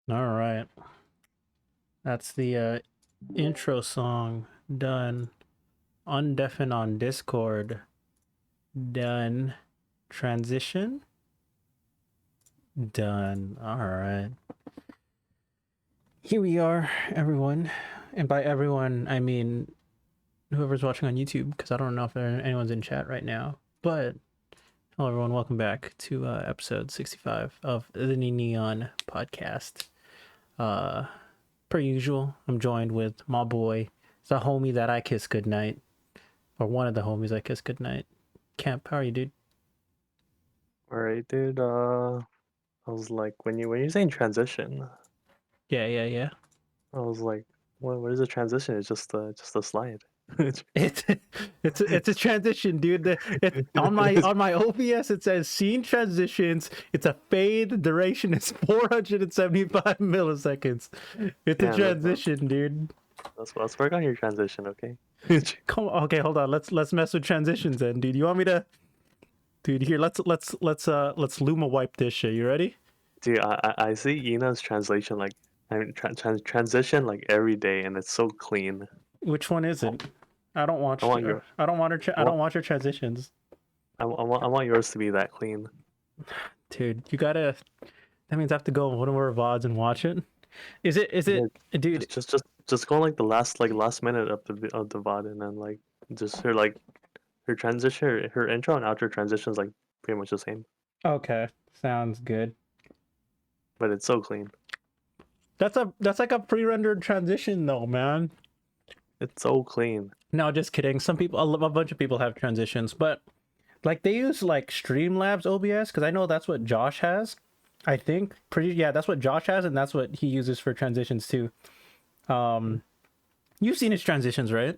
All right. That's the intro song done. Undeafen on Discord. Done. Transition. Done. All right. Here we are, everyone. And by everyone, I mean whoever's watching on YouTube, because I don't know if anyone's in chat right now. But hello, everyone. Welcome back to episode 65 of the Neon podcast. Per usual, I'm joined with my boy, the homie that I kiss goodnight, or one of the homies I kiss goodnight. Kemp, how are you, dude? Alright, dude. I was like, when you're saying transition, Yeah. I was like, what is a transition? It's just a slide. It's a transition, dude. On my OBS it says scene transitions. It's a fade. The duration is 475 milliseconds. It's a transition, dude. Let's work on your transition, okay? Come on. Okay, hold on. Let's mess with transitions then, dude. You want me to? Dude, here, let's Luma wipe this shit. You ready? Dude, I see Ina's translation like transition like every day, and it's so clean. Which one is it? I don't watch. I want your. I don't watch your transitions. I want yours to be that clean. Dude, you gotta. That means I have to go on one of our VODs and watch it. Is it? Yeah, Dude? Just go like the last minute of the VOD, and then like just her transition, her intro and outro transition is like pretty much the same. Okay, sounds good. But it's so clean. That's like a pre-rendered transition though, man. It's so clean. No, just kidding. Some people, a bunch of people have transitions, but like they use like Streamlabs OBS because I know that's what Josh has. I think that's what Josh has, and that's what he uses for transitions too. You've seen his transitions, right?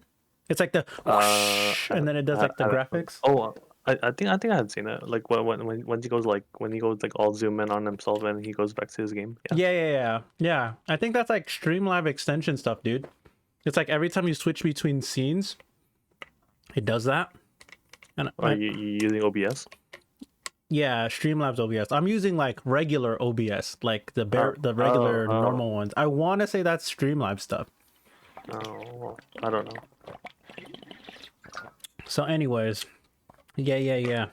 It's like the whoosh, and then it does like the graphics. Oh, I think I had seen it. Like when he goes like all zoom in on himself and he goes back to his game. Yeah. I think that's like Streamlab extension stuff, dude. It's like every time you switch between scenes, it does that. And are you using OBS? Yeah, Streamlabs OBS. I'm using like regular OBS, like the regular normal ones. I want to say that's Streamlabs stuff. Oh, I don't know. So anyways, yeah.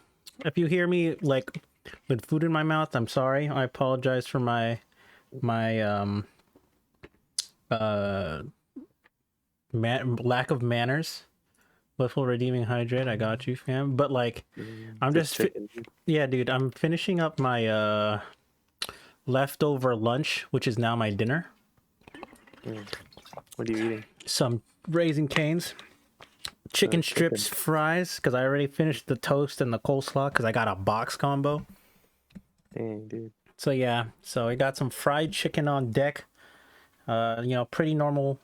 If you hear me like with food in my mouth, I'm sorry. I apologize for my lack of manners. Blissful redeeming hydrate, I got you, fam. But like, I'm just yeah, dude. I'm finishing up my leftover lunch, which is now my dinner. What are you eating? Some Raising Cane's, chicken strips, fries, because I already finished the toast and the coleslaw because I got a box combo. Dang, dude. So yeah, so I got some fried chicken on deck. Pretty normal.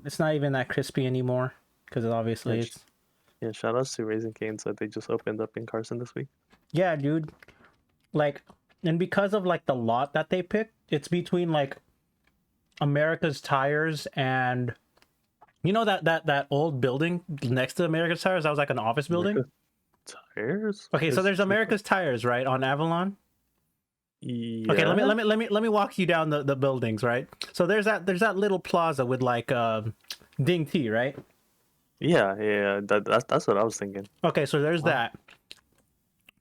It's not even that crispy anymore because obviously it's. Yeah, shout outs to Raising Cane's that they just opened up in Carson this week. Yeah, dude. like, and because of like the lot that they picked, it's between like America's Tires and that old building next to America's Tires. That was like an office building. America Tires? Okay, so there's America's Tires, right, on Avalon. Okay, Yeah. let me walk you down the buildings, right? So there's that little plaza with like Ding Tea, right? Yeah. That's what I was thinking. Okay, so there's that.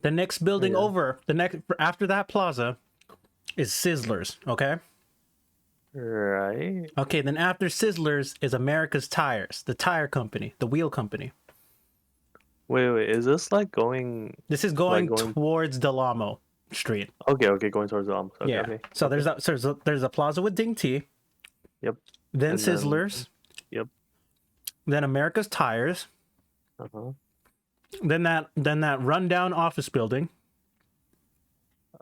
The next building Yeah. over, the next after that plaza is Sizzlers, okay? Right. Okay, then after Sizzlers is America's Tires, the tire company, the wheel company. Wait. Is this like going? This is going towards Delamo Street. Okay. Going towards the okay, Yeah. Okay. So there's that. So there's a plaza with Ding Tea. Yep. Then And Sizzlers. Yep. Then America's Tires. Uh-huh. Then that rundown office building.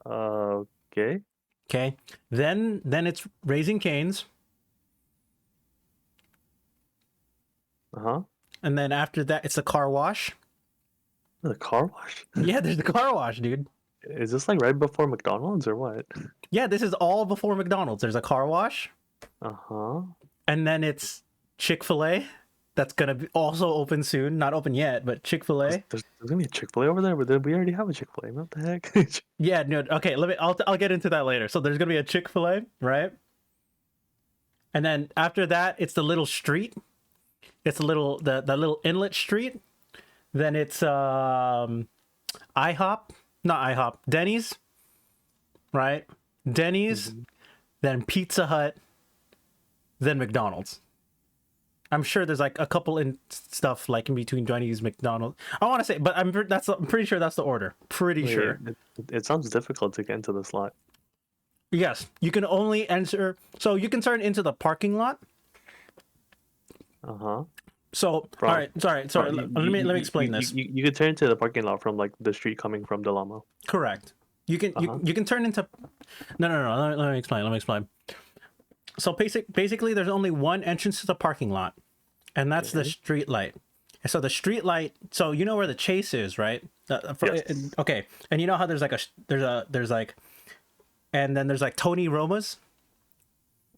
Okay. Okay. Then it's Raising Cane's. Uh-huh. And then after that, it's the car wash. The car wash? Yeah, there's the car wash, dude. Is this like right before McDonald's or what? Yeah, this is all before McDonald's. There's a car wash. Uh-huh. And then it's Chick-fil-A. That's gonna be also open soon. Not open yet, but Chick-fil-A. There's gonna be a Chick-fil-A over there, but we already have a Chick-fil-A. What the heck? Yeah, no. Okay, I'll get into that later. So there's gonna be a Chick-fil-A, right? And then after that, it's the little street. It's the little inlet street. Then it's IHOP, not IHOP, Denny's, right? Denny's, then Pizza Hut, then McDonald's. I'm sure there's like a couple in stuff like in between Denny's, McDonald's. I want to say, but I'm pretty sure that's the order. Pretty sure. It sounds difficult to get into this lot. Yes, you can only enter. So you can turn into the parking lot. Uh-huh. So all right, sorry. Let me explain this. You could turn into the parking lot from like the street coming from Delamo. Correct. You can you can turn into. No. Let me explain. So basically, there's only one entrance to the parking lot, and that's the street light. So the street light. So you know where the Chase is, right? Yes. Okay, and you know how there's and then there's like Tony Roma's.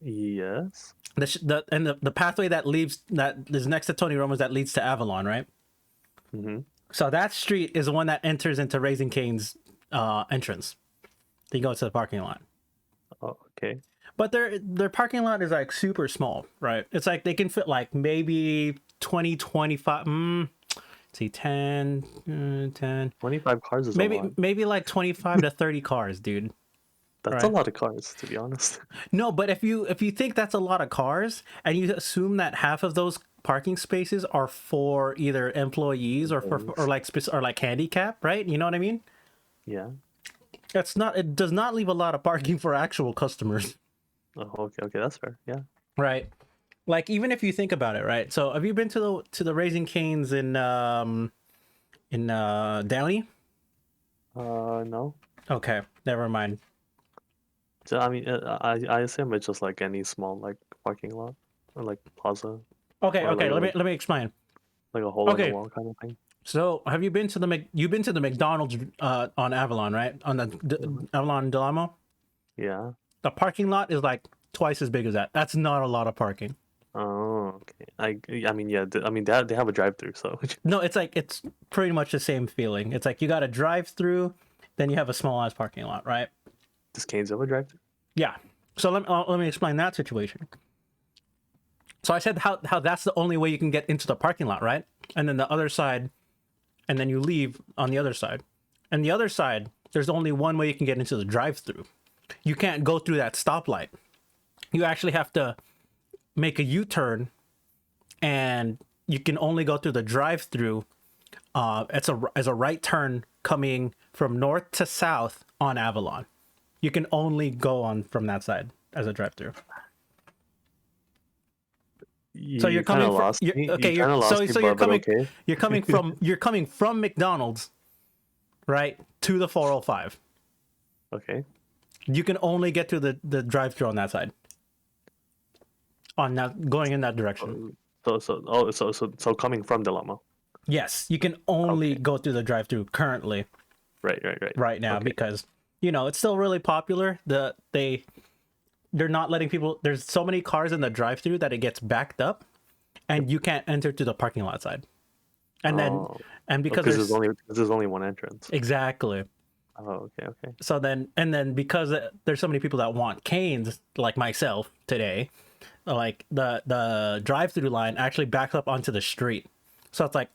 Yes. The pathway that is next to Tony Roma's that leads to Avalon, right? Mm-hmm. So that street is the one that enters into Raising Cane's entrance. Then you go to the parking lot. Oh, okay. But their parking lot is like super small, right? It's like they can fit like maybe 20, 25, see 10. 25 cars is a lot. Maybe like 25 to 30 cars, dude. That's a lot of cars, to be honest. No, but if you think that's a lot of cars and you assume that half of those parking spaces are for either employees or like handicap, right? You know what I mean? Yeah. It does not leave a lot of parking for actual customers. Oh, okay, that's fair. Yeah. Right. Like even if you think about it, right? So have you been to the Raising Cane's in Downey? No. Okay, never mind. So I mean, I assume it's just like any small like parking lot or like plaza, Okay, or let me explain. like a hole in the wall kind of thing. So have you been to the McDonald's on Avalon, right? On the Avalon Delamo? Yeah. The parking lot is like twice as big as that. That's not a lot of parking. Oh, okay. I mean, yeah. They have a drive-through, so. No, it's pretty much the same feeling. It's like you got a drive-through, then you have a small ass parking lot, right? Does Cane's have a drive-through? Yeah. So let me explain that situation. So I said how that's the only way you can get into the parking lot, right? And then the other side, and then you leave on the other side. And the other side, there's only one way you can get into the drive-through. You can't go through that stoplight. You actually have to make a U-turn, and you can only go through the drive-through. It's a right turn coming from north to south on Avalon. You can only go on from that side as a drive-through. So you're coming from you're coming from McDonald's, right, to the 405. Okay. You can only get to the drive-through on that side. On that, going in that direction. So coming from Delamo. Yes, you can only go through the drive-through currently. Right. Right now, Okay. because it's still really popular. They're not letting people. There's so many cars in the drive-through that it gets backed up, and you can't enter to the parking lot side. And then, Oh, and because because there's there's only one entrance. exactly. Oh, okay. So then because there's so many people that want canes, like myself today, like the drive-through line actually backs up onto the street. So it's like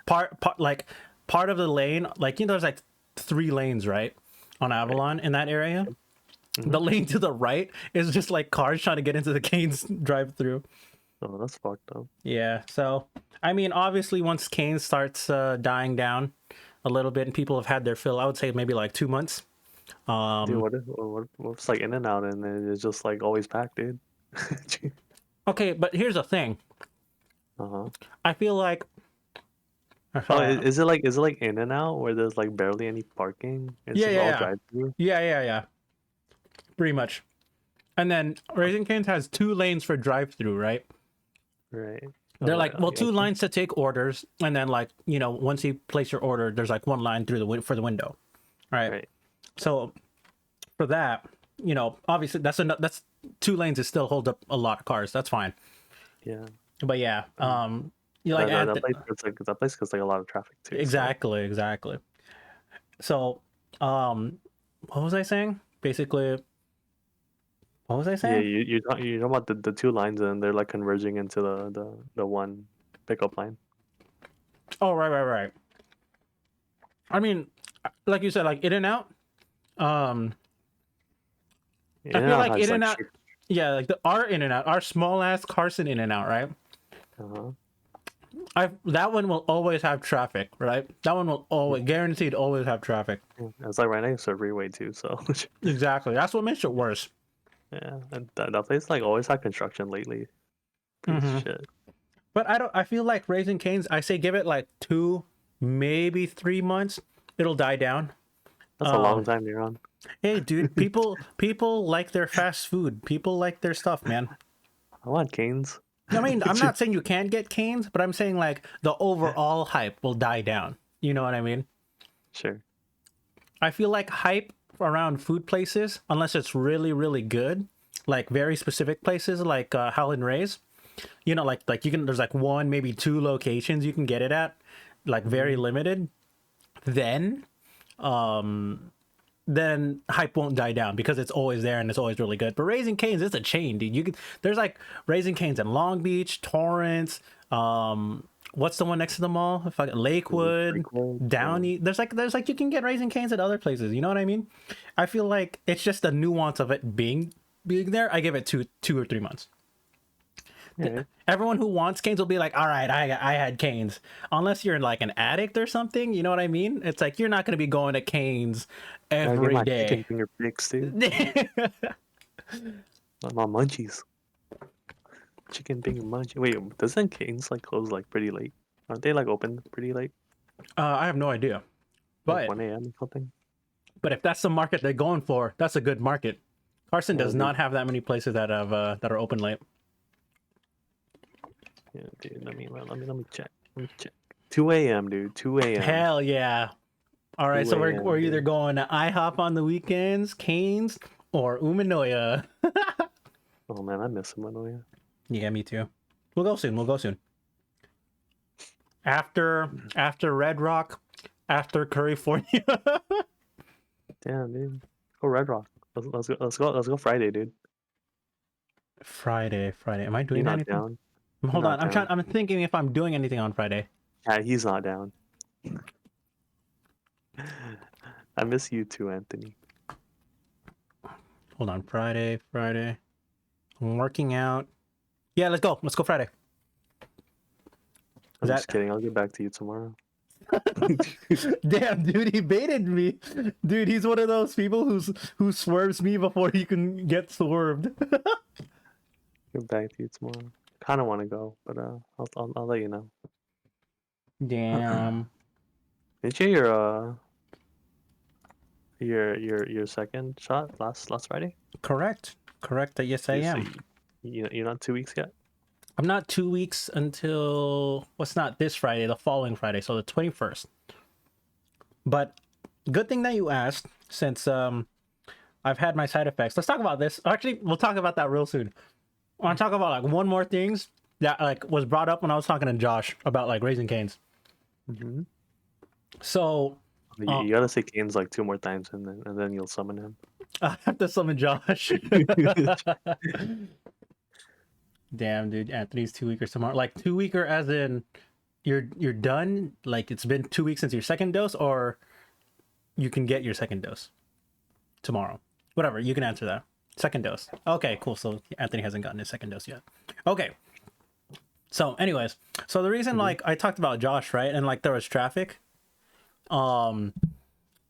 part of the lane, like there's like 3 lanes, right, on Avalon in that area. The lane to the right is just like cars trying to get into the Canes drive-through. Oh, that's fucked up. Yeah, so I mean, obviously, once Canes starts dying down a little bit and people have had their fill, I would say maybe like 2 months. Dude, what if it's like in and out and it's just like always packed, dude? Okay, but here's the thing. Uh-huh. I feel like Oh, is it like in and out where there's like barely any parking? It's yeah, just yeah, all yeah, drive through? yeah, pretty much. And then Raising Canes has 2 lanes for drive-through, right? Right. They're Oh, like, well, 2 okay. lines to take orders, and then like once you place your order, there's like 1 line through for the window, right? Right. So for that, obviously that's 2 lanes is still hold up a lot of cars. That's fine. Yeah. But yeah, you like That, add that place that place gets like a lot of traffic too. exactly. So, what was I saying? Basically, what was I Yeah, saying? you talking about the 2 lines and they're like converging into the one pickup line. Oh, right. I mean, like you said, like In and Out. In I and feel out like has In and like Out. Yeah, like our In and Out, our small ass Carson In and Out, right? uh-huh. That one will always have traffic, right? That one will always guaranteed always have traffic. Yeah, it's like right next to a freeway too, so Exactly. That's what makes it worse. yeah, and that place like always had construction lately. Piece of Hmm. shit. But I feel like Raising Cane's, I say give it like 2, maybe 3 months. It'll die down. That's a long time you're on. Hey, dude, people like their fast food. People like their stuff, man. I want canes. I mean, I'm not saying you can't get canes, but I'm saying like the overall hype will die down. You know what I mean? Sure. I feel like hype around food places, unless it's really, really good, like very specific places like Howlin' Ray's, like you can, there's like 1, maybe 2 locations you can get it at, like very limited. Then, then hype won't die down because it's always there and it's always really good. But Raising Cane's, it's a chain, dude. There's like Raising Cane's in Long Beach, Torrance, what's the one next to the mall? Lakewood, Downey. There's like you can get Raising Cane's at other places. You know what I mean? I feel like it's just the nuance of it being there. I give it 2 or 3 months. Yeah. Everyone who wants canes will be like, all right, I had canes. Unless you're like an addict or something, you know what I mean? It's like you're not going to be going to canes Gotta get every my day. chicken finger fix, dude. My munchies. Chicken finger munchies. Wait, doesn't Cane's like close like pretty late? Aren't they like open pretty late? I have no idea. Like But 1 a.m. or something? if that's the market they're going for, that's a good market. Carson Yeah, does dude. not have that many places that have that are open late. Yeah, dude. Let me check. Let me check. 2 a.m., dude. 2 a.m. Hell yeah. All right, 2 so a.m., we're either dude. going to IHOP on the weekends, Canes, or Umanoya. Oh man, I miss Manoya. Yeah, me too. We'll go soon. After Red Rock, after California. Damn, dude. Go Red Rock. Let's go Friday, dude. Friday. Am I You're doing not anything? down. Hold You're on. not down. I'm thinking if I'm doing anything on Friday. Yeah, he's not down. I miss you too, Anthony. Hold on. Friday. I'm working out. Yeah, let's go. Let's go Friday. I'm just kidding. I'll get back to you tomorrow. Damn, dude, he baited me. Dude, he's one of those people who swerves me before he can get swerved. Get back to you tomorrow. Kind of want to go, but I'll let you know. Damn. Did you hear your second shot last Friday? Correct. Yes, I So am. you're not 2 weeks yet. I'm not 2 weeks until what's not this Friday, the following Friday, so the 21st. But good thing that you asked, since I've had my side effects. Let's talk about this. Actually, we'll talk about that real soon. I want to talk about like one more things that like was brought up when I was talking to Josh about like Raising Cane's. Mm-hmm. So You gotta say Kane's like 2 more times, and then you'll summon him. I have to summon Josh. Damn, dude, Anthony's 2 weekers tomorrow. Like 2 weeker, as in you're done. Like it's been 2 weeks since your second dose, or you can get your second dose tomorrow. Whatever, you can answer that. Second dose. Okay, cool. So Anthony hasn't gotten his second dose yet. Okay. So, anyways, so the reason like I talked about Josh, right, and like there was traffic, and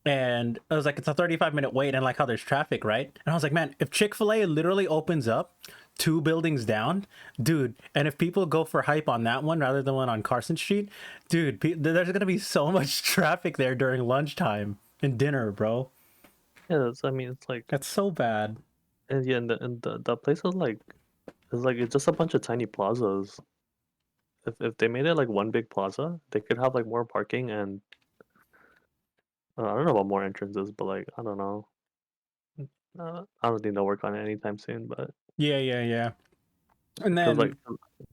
I was like, it's a 35-minute wait, and like how there's traffic, right? And I was like, man, if Chick-fil-A literally opens up 2 buildings down, dude, and if people go for hype on that one rather than one on Carson Street, dude, there's gonna be so much traffic there during lunchtime and dinner, bro. Yeah, I mean, it's like, That's so bad. and yeah, the place is like it's just a bunch of tiny plazas. If they made it like one big plaza, they could have like more parking and I don't know about more entrances, but like I don't know. I don't think they'll work on it anytime soon. But Yeah. And because then like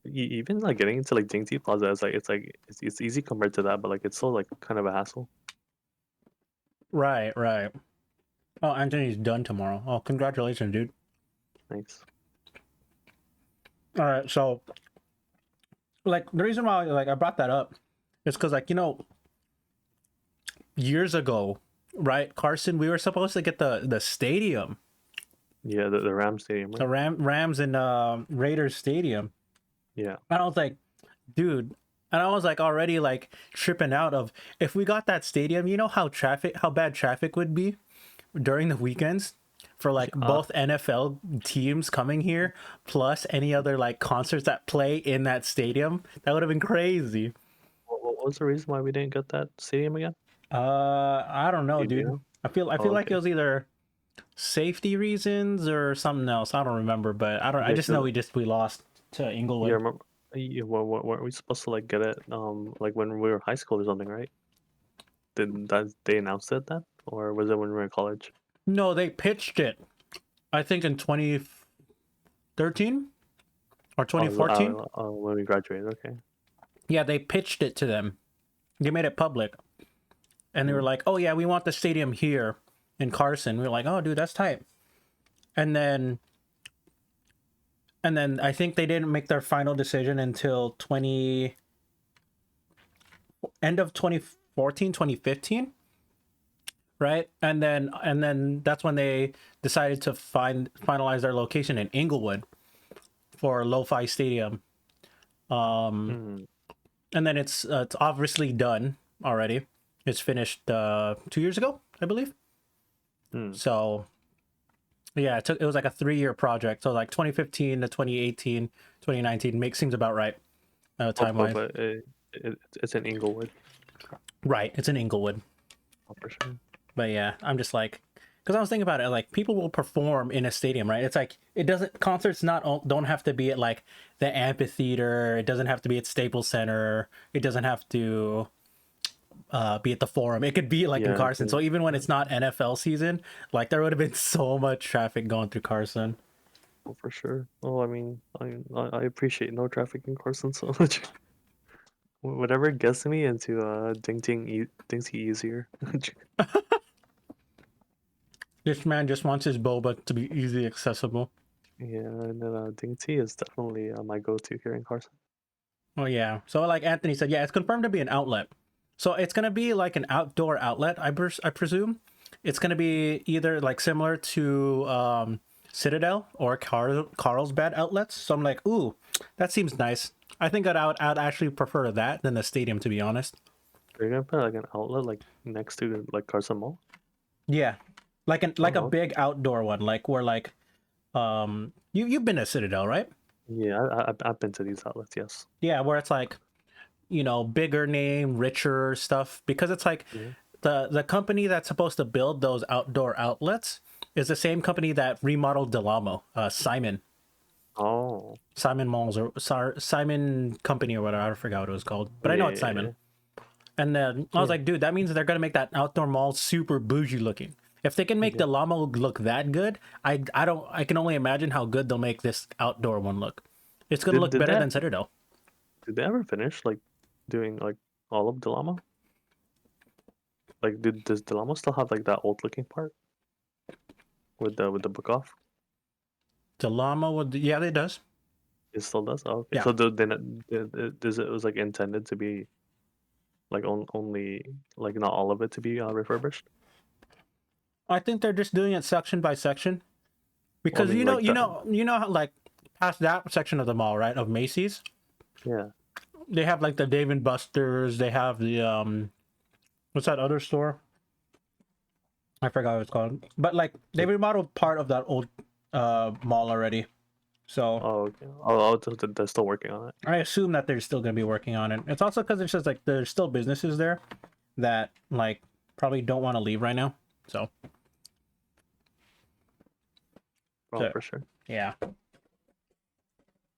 even like getting into like Jingxi Plaza is like it's easy compared to that, but like it's still like kind of a hassle. right. Oh, Anthony's done tomorrow. Oh, congratulations, dude. Thanks. All right, so like the reason why like I brought that up is because like years ago, right, Carson, we were supposed to get the stadium, Yeah, the Ram Stadium, the right? Rams and Raiders stadium, Yeah. and I was like, dude, and I was like already like tripping out of if we got that stadium, how bad traffic would be during the weekends for like Uh, both NFL teams coming here plus any other like concerts that play in that stadium. That would have been crazy. what was the reason why we didn't get that stadium again? I don't know, Do you dude. know? I feel Oh, like it okay. was either safety reasons or something else. I don't remember, but I Yeah, just know because we lost to yeah, Inglewood. remember, weren't we supposed to like get it like when we were in high school or something, right? Did that they announced it then, or was it when we were in college? No, they pitched it. I think in 2013 or Oh, 2014. when we graduated. Okay. Yeah, they pitched it to them. They made it public, and they were Mhm. like, "Oh yeah, we want the stadium here in Carson." We were like, "Oh, dude, that's tight." And then I think they didn't make their final decision until 20 end of 2014, 2015, right? And then that's when they decided to finalize their location in Inglewood for Lo-Fi Stadium. Um, Mm, and then it's obviously done already. It's finished 2 years ago, I believe. mm. So yeah, it was like a 3-year project. So like 2015 to 2018, 2019 seems about right Oh, time wise. but it's in Inglewood. Right, it's in Inglewood. Oh, for sure. But yeah, I'm just like, because I was thinking about it, like people will perform in a stadium, right? It's like it doesn't concerts not don't have to be at like the amphitheater. It doesn't have to be at Staples Center. It doesn't have to be at the Forum. It could be like in Yeah, Carson. So even when it's not NFL season, like there would have been so much traffic going through Carson. oh, for sure. Oh, I mean, I appreciate no traffic in Carson so much. Whatever gets me into Dingsy easier. This man just wants his boba to be easily accessible. Yeah, and then Dingsy is definitely my go-to here in Carson. Oh yeah. So like Anthony said, yeah, it's confirmed to be an outlet. So it's gonna be like an outdoor outlet, I presume. It's gonna be either like similar to Citadel or Carlsbad outlets. So I'm like, ooh, that seems nice. I think I'd actually prefer that than the stadium, to be honest. Are you gonna put like an outlet like next to like Carson Mall? Yeah, like a Oh, big outdoor one, like where like you've been to Citadel, right? yeah, I've been to these outlets, yes. Yeah, where it's like bigger name, richer stuff, because it's like Yeah. the company that's supposed to build those outdoor outlets is the same company that remodeled Delamo, Oh, Simon Malls or Simon Company or whatever. I forgot what it was called, but I know it's yeah, Simon. And then I was yeah. like, dude, that means they're gonna make that outdoor mall super bougie looking. If they can make Yeah. the llama look that good, I can only imagine how good they'll make this outdoor one look. It's gonna Did look did better they than Citadel. did they ever finish like doing like all of the llama? Like, does the llama still have like that old looking part with the book off? The llama would, yeah, it does. It still does. Oh, okay. Yeah, So then does it was like intended to be like only like not all of it to be refurbished? I think they're just doing it section by section Well, I because mean like that. you know how, like past that section of the mall, right, of Macy's, Yeah. they have like the Dave and Buster's. They have the what's that other store? I forgot what it's called. But like they remodeled part of that old mall already. So Oh, okay. Oh, they're still working on it. I assume that they're still gonna be working on it. It's also because it's just like there's still businesses there that like probably don't want to leave right now. So Oh, so for sure. yeah.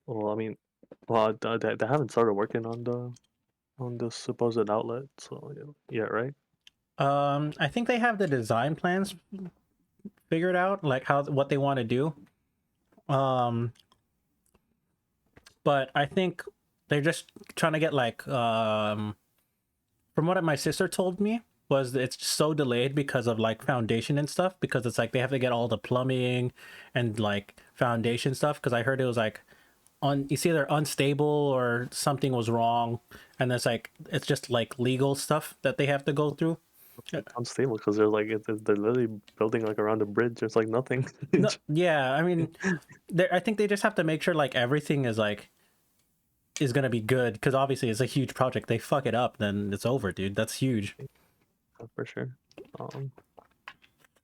Well, I mean, well, they haven't started working on the supposed outlet, so yeah, right? I think they have the design plans figured out, like how what they want to do. Um, but I think they're just trying to get like from what my sister told me was that it's so delayed because of like foundation and stuff because it's like they have to get all the plumbing and like foundation stuff because I heard it was like it's either unstable or something was wrong and it's just like legal stuff that they have to go through. Unstable because they're like they're literally building like around a bridge. There's like nothing. No, yeah, I mean, I think they just have to make sure like everything is like is gonna be good because obviously it's a huge project. They fuck it up, then it's over, dude. That's huge. For sure. Um,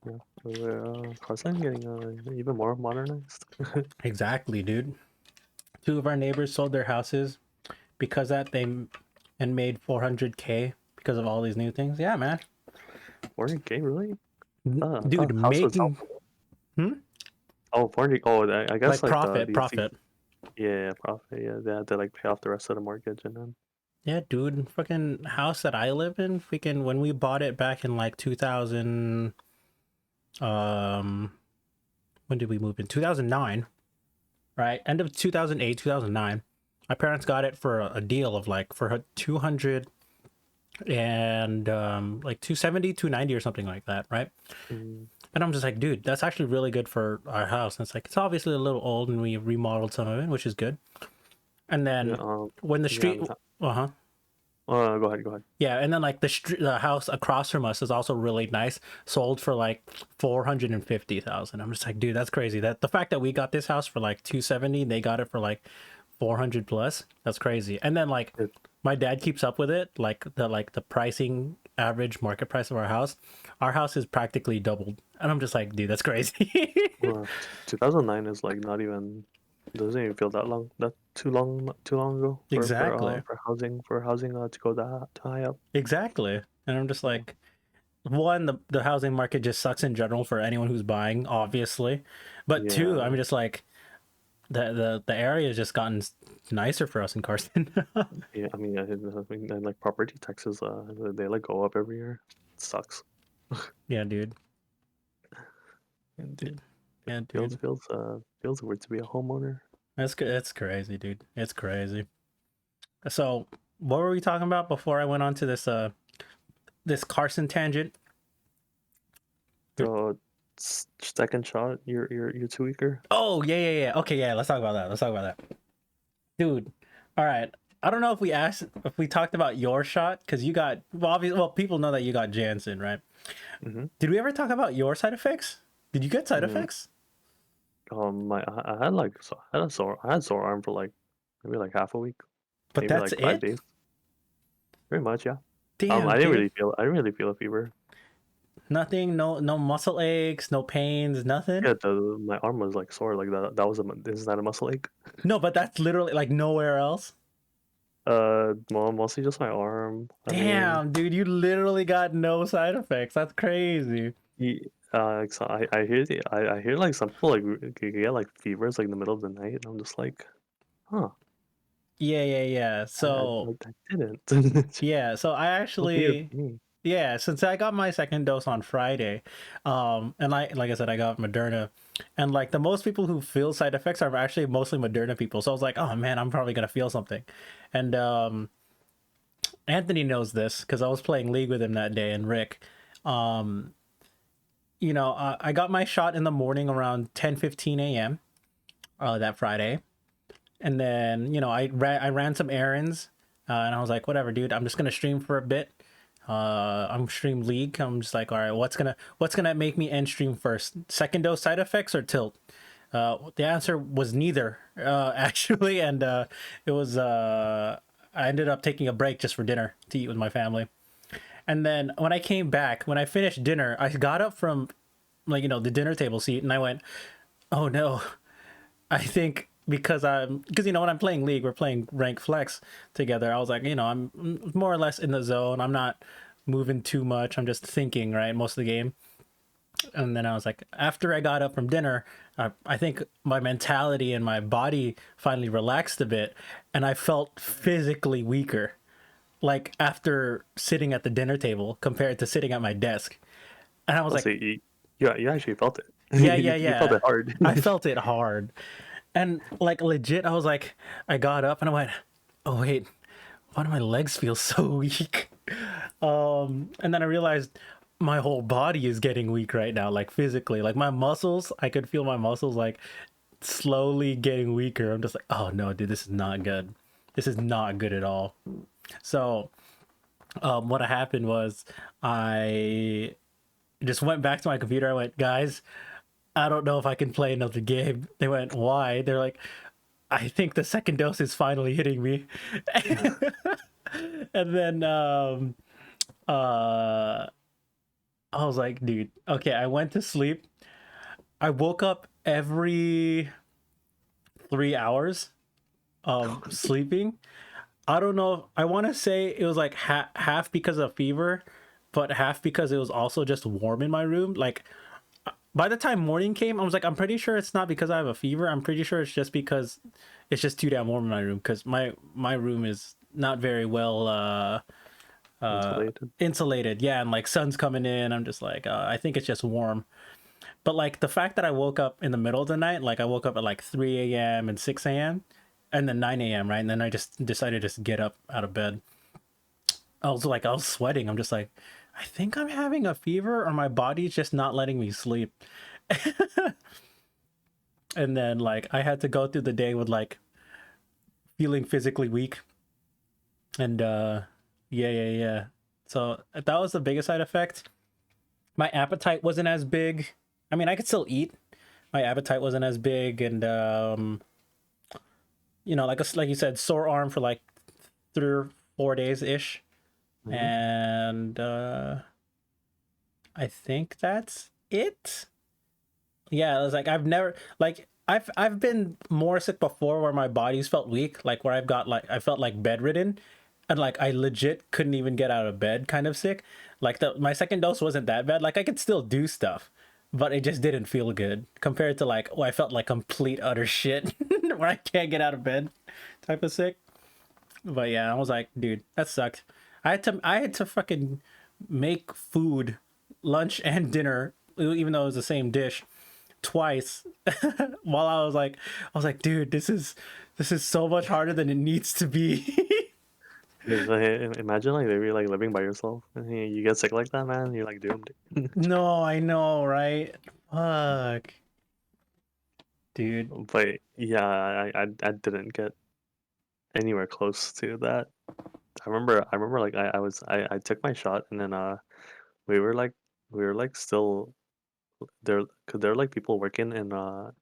yeah. Carson getting even more modernized. Exactly, dude. Two of our neighbors sold their houses because that they and made 400K because of all these new things. Yeah, man. 400K, really? I Dude, thought house was making helpful. hmm? Oh, 400. Oh, I guess Like like the profit. yeah, profit. Yeah, they had to like pay off the rest of the mortgage and then Yeah, dude. Fucking house that I live in, freaking when we bought it back in like 2000, um, when did we move in? 2009, right? End of 2008, 2009. My parents got it for a deal of like for 200 and like 270, 290 or something like that, right? mm, And I'm just like, dude, that's actually really good for our house. And it's like, it's obviously a little old and we remodeled some of it, which is good. And yeah, then when the yeah. street, uh-huh. Go ahead, go ahead. Yeah, and then like the house across from us is also really nice, sold for like 450,000. I'm just like, dude, that's crazy. That the fact that we got this house for like 270, they got it for like 400 plus. That's crazy. And then like It, my dad keeps up with it, like the pricing average market price of our house. Our house is practically doubled. And I'm just like, dude, that's crazy. 2009 is like not even doesn't even feel that long that too long ago Exactly. for housing to go that high up. Exactly. And I'm just like, one, the housing market just sucks in general for anyone who's buying, obviously. But two, Yeah, I'm just like the area has just gotten nicer for us in Carson. yeah. I mean, and like property taxes, they like go up every year. It sucks. Yeah, dude. And Dude. Yeah, feels dude. feels feels weird to be a homeowner. That's good. It's crazy, dude. It's crazy. So, what were we talking about before I went on to this Carson tangent? So second shot, you're too weaker. Oh, yeah, yeah, yeah. Okay, yeah, let's talk about that. Let's talk about that. Dude. All right. I don't know if we talked about your shot cuz you got well, obviously, well, people know that you got Janssen, right? Mm-hmm. Did we ever talk about your side effects? Did you get side Mm, effects? I had like I had sore arm for like maybe like half a week, But maybe that's like 5 days. it? Pretty much, yeah. Damn, dude. I didn't really feel a fever. Nothing, no muscle aches, no pains, nothing. Yeah, my arm was like sore like that. That was is that a muscle ache? No, but that's literally like nowhere else. Well, mostly just my arm. I mean, Damn, dude, you literally got no side effects. That's crazy. so I hear I hear like some people like get like fevers like in the middle of the night, and I'm just like, huh, Yeah, yeah, yeah. I So, didn't. yeah, so I So weird actually for me. Yeah, since I got my second dose on Friday, and like I said, I got Moderna, and like the most people who feel side effects are actually mostly Moderna people. So I was like, oh man, I'm probably gonna feel something, and Anthony knows this because I was playing League with him that day, and Rick, um, I got my shot in the morning around 10:15 a.m. That Friday, and then I ran some errands, and I was like, whatever, dude, I'm just gonna stream for a bit. I'm stream League. I'm just like, all right, what's gonna make me end stream first? Second dose side effects or tilt? The answer was neither, actually, and it was I ended up taking a break just for dinner to eat with my family. And then when I came back, when I finished dinner, I got up from the dinner table seat, and I went, oh no, I think because when I'm playing League, we're playing rank flex together. I was like, I'm more or less in the zone. I'm not moving too much. I'm just thinking, right, most of the game. And then I was like, after I got up from dinner, I think my mentality and my body finally relaxed a bit, and I felt physically weaker, like after sitting at the dinner table compared to sitting at my desk. And I was Let's like, see, you actually felt it. yeah, yeah, You felt yeah. it hard. I felt it hard. And like legit, I was like, I got up and I went, oh wait, why do my legs feel so weak? And then I realized my whole body is getting weak right now, like physically. Like my muscles, I could feel my muscles like slowly getting weaker. I'm just like, oh no, dude, this is not good. This is not good at all. So, what happened was I just went back to my computer. I went, guys, I don't know if I can play another game. They went, why? They're like, I think the second dose is finally hitting me. And then uh I was like, dude, okay, I went to sleep. I woke up every 3 hours of sleeping. I don't know. I want to say it was like half because of fever, but half because it was also just warm in my room. Like by the time morning came, I was like, I'm pretty sure it's not because I have a fever. I'm pretty sure it's just because it's just too damn warm in my room because my room is not very well uh Insulated. insulated. Yeah, and like sun's coming in. I'm just like, I think it's just warm. But like the fact that I woke up in the middle of the night, like I woke up at like 3 a.m. and 6 a.m. and then 9 a.m., right? And then I just decided to just get up out of bed. I was sweating. I'm just like, I think I'm having a fever or my body's just not letting me sleep. And then like I had to go through the day with like feeling physically weak. And yeah, yeah, yeah. So that was the biggest side effect. My appetite wasn't as big. I mean, I could still eat. My appetite wasn't as big, and like you said, sore arm for like 3 or 4 days ish, Mhm. and I think that's it. Yeah, it was like I've been more sick before where my body's felt weak, like where I felt like bedridden, and like I legit couldn't even get out of bed, kind of sick. Like my second dose wasn't that bad. Like I could still do stuff, but it just didn't feel good compared to like I felt like complete utter shit where I can't get out of bed, type of sick. But yeah, I was like, dude, that sucked. I had to fucking make food, lunch and dinner, even though it was the same dish, twice. While I was like, dude, this is so much harder than it needs to be. Imagine like maybe like living by yourself and you get sick like that, man. You're like doomed. No, I know, right? Fuck, dude. But yeah, I didn't get anywhere close to that. I remember like I took my shot and then we were like we were like still there because there are like people working in our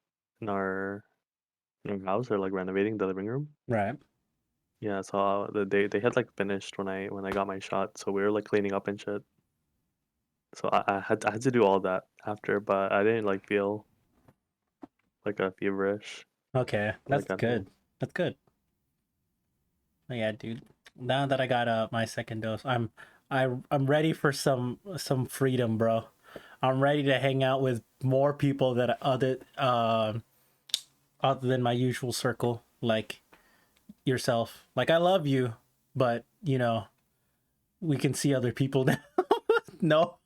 house. They're like renovating the living room. Right. Yeah, so they had like finished when I got my shot, so we were like cleaning up and shit. So I had to do all that after, but I didn't like feel like a feverish Okay, like that's at home. good. That's good. Yeah, dude. Now that I got my second dose, I'm ready for some freedom, bro. I'm ready to hang out with more people that other than my usual circle, like yourself. Like I love you, but we can see other people now. No,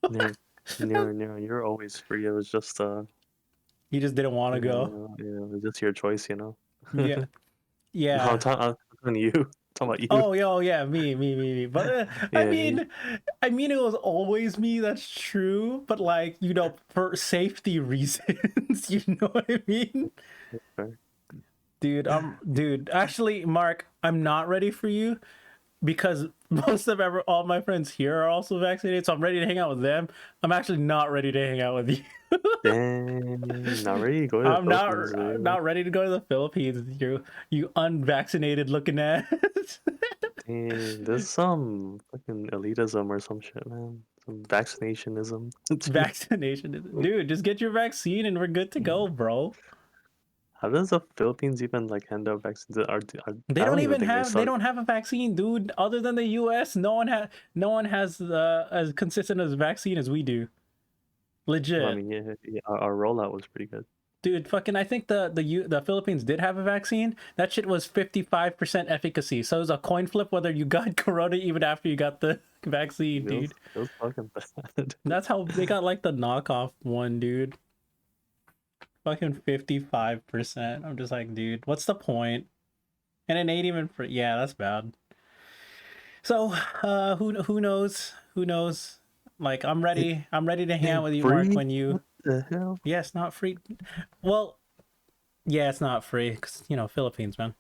Near, you're always free. It was just you just didn't want to go. it was just your choice, you know. Yeah, No, yeah. I'm talking to you. I'm talking about you. Oh, yeah, oh, yeah, me. But I Yeah, mean, it was always me. That's true. But like, for safety reasons, you know what I mean? fair. Dude. Actually, Mark, I'm not ready for you because all my friends here are also vaccinated, so I'm ready to hang out with them. I'm actually not ready to hang out with you. Dang, not ready to go to the I'm Philippines, dude. not ready to go to the Philippines. You unvaccinated looking ass. Dang, there's some fucking elitism or some shit, man. Some vaccinationism. Dude, just get your vaccine and we're good to go, bro. How does the Philippines even like hand out vaccines? I don't even think they They start. don't have a vaccine, dude. Other than the US, no one has as consistent as vaccine as we do. Well, I Legit. mean, yeah, our rollout was pretty good. Dude, fucking I think the Philippines did have a vaccine. That shit was 55% efficacy. So it was a coin flip whether you got corona even after you got the vaccine, dude. It was fucking bad. That's how they got like the knockoff one, dude. Fucking 55%. I'm just like, dude, what's the point? And it ain't even for yeah, that's bad. So, who knows? Who knows? Like It I'm ready to hang out ain't with you, Mark, free. when you What the hell? yeah, it's not free. Well, yeah, it's not free cuz Philippines, man.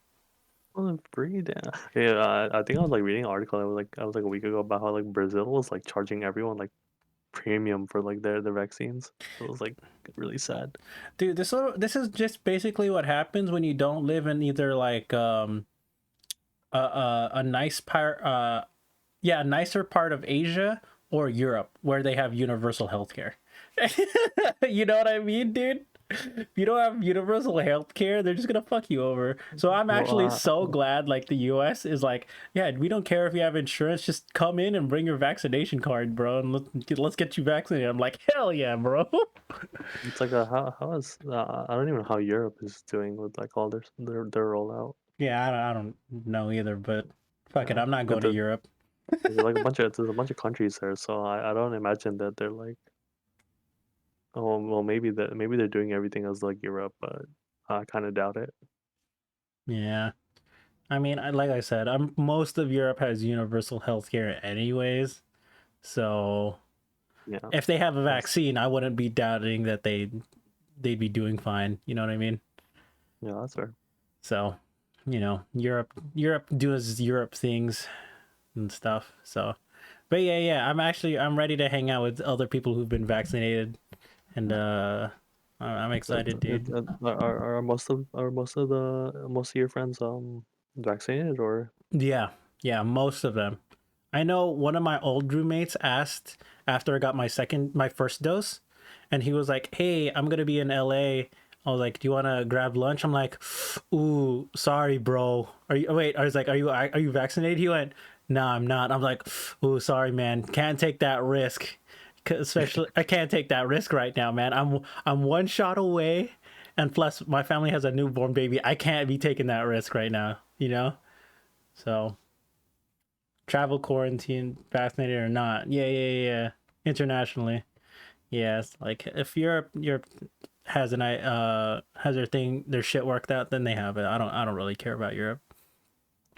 Wasn't free, damn. Yeah, I think I was like reading an article. I was like a week ago about how like Brazil was like charging everyone like premium for like their vaccines. It was like really sad. Dude, this is just basically what happens when you don't live in either like a nice part yeah, a nicer part of Asia or Europe where they have universal healthcare. You know what I mean, dude? If you don't have universal healthcare, they're just gonna fuck you over. So I'm Well, actually so glad like the US is like, yeah, we don't care if you have insurance, just come in and bring your vaccination card, bro, and let's get you vaccinated. I'm like, hell yeah, bro. it's like how is I don't even know how Europe is doing with like all their rollout. Yeah, I don't know either, but fuck it, Yeah, I'm not going to there's Europe. like there's a bunch of countries there, so I don't imagine that they're like oh well maybe they're doing everything as like Europe, but I kind of doubt it. Yeah. I mean, like I said, most of Europe has universal healthcare anyways. So Yeah, if they have a that's vaccine, I wouldn't be doubting that they'd be doing fine. You know what I mean? yeah, that's fair. So, Europe does Europe things and stuff. So, but yeah, I'm ready to hang out with other people who've been vaccinated, and I'm excited, dude. Are most of your friends vaccinated or Yeah, yeah, most of them. I know one of my old roommates asked after I got my first dose, and he was like, "Hey, I'm gonna be in LA." I was like, "Do you want to grab lunch?" I'm like, "Ooh, sorry, bro. Are you? Wait." I was like, are you vaccinated?" He went, "No, I'm not." I'm like, "Ooh, sorry, man. Can't take that risk. Especially, I can't take that risk right now, man. I'm one shot away, and plus, my family has a newborn baby. I can't be taking that risk right now. You know, so." Travel quarantine, vaccinated or not. Yeah. Internationally. Yes. Like if Europe has has their shit worked out, then they have it. I don't really care about Europe.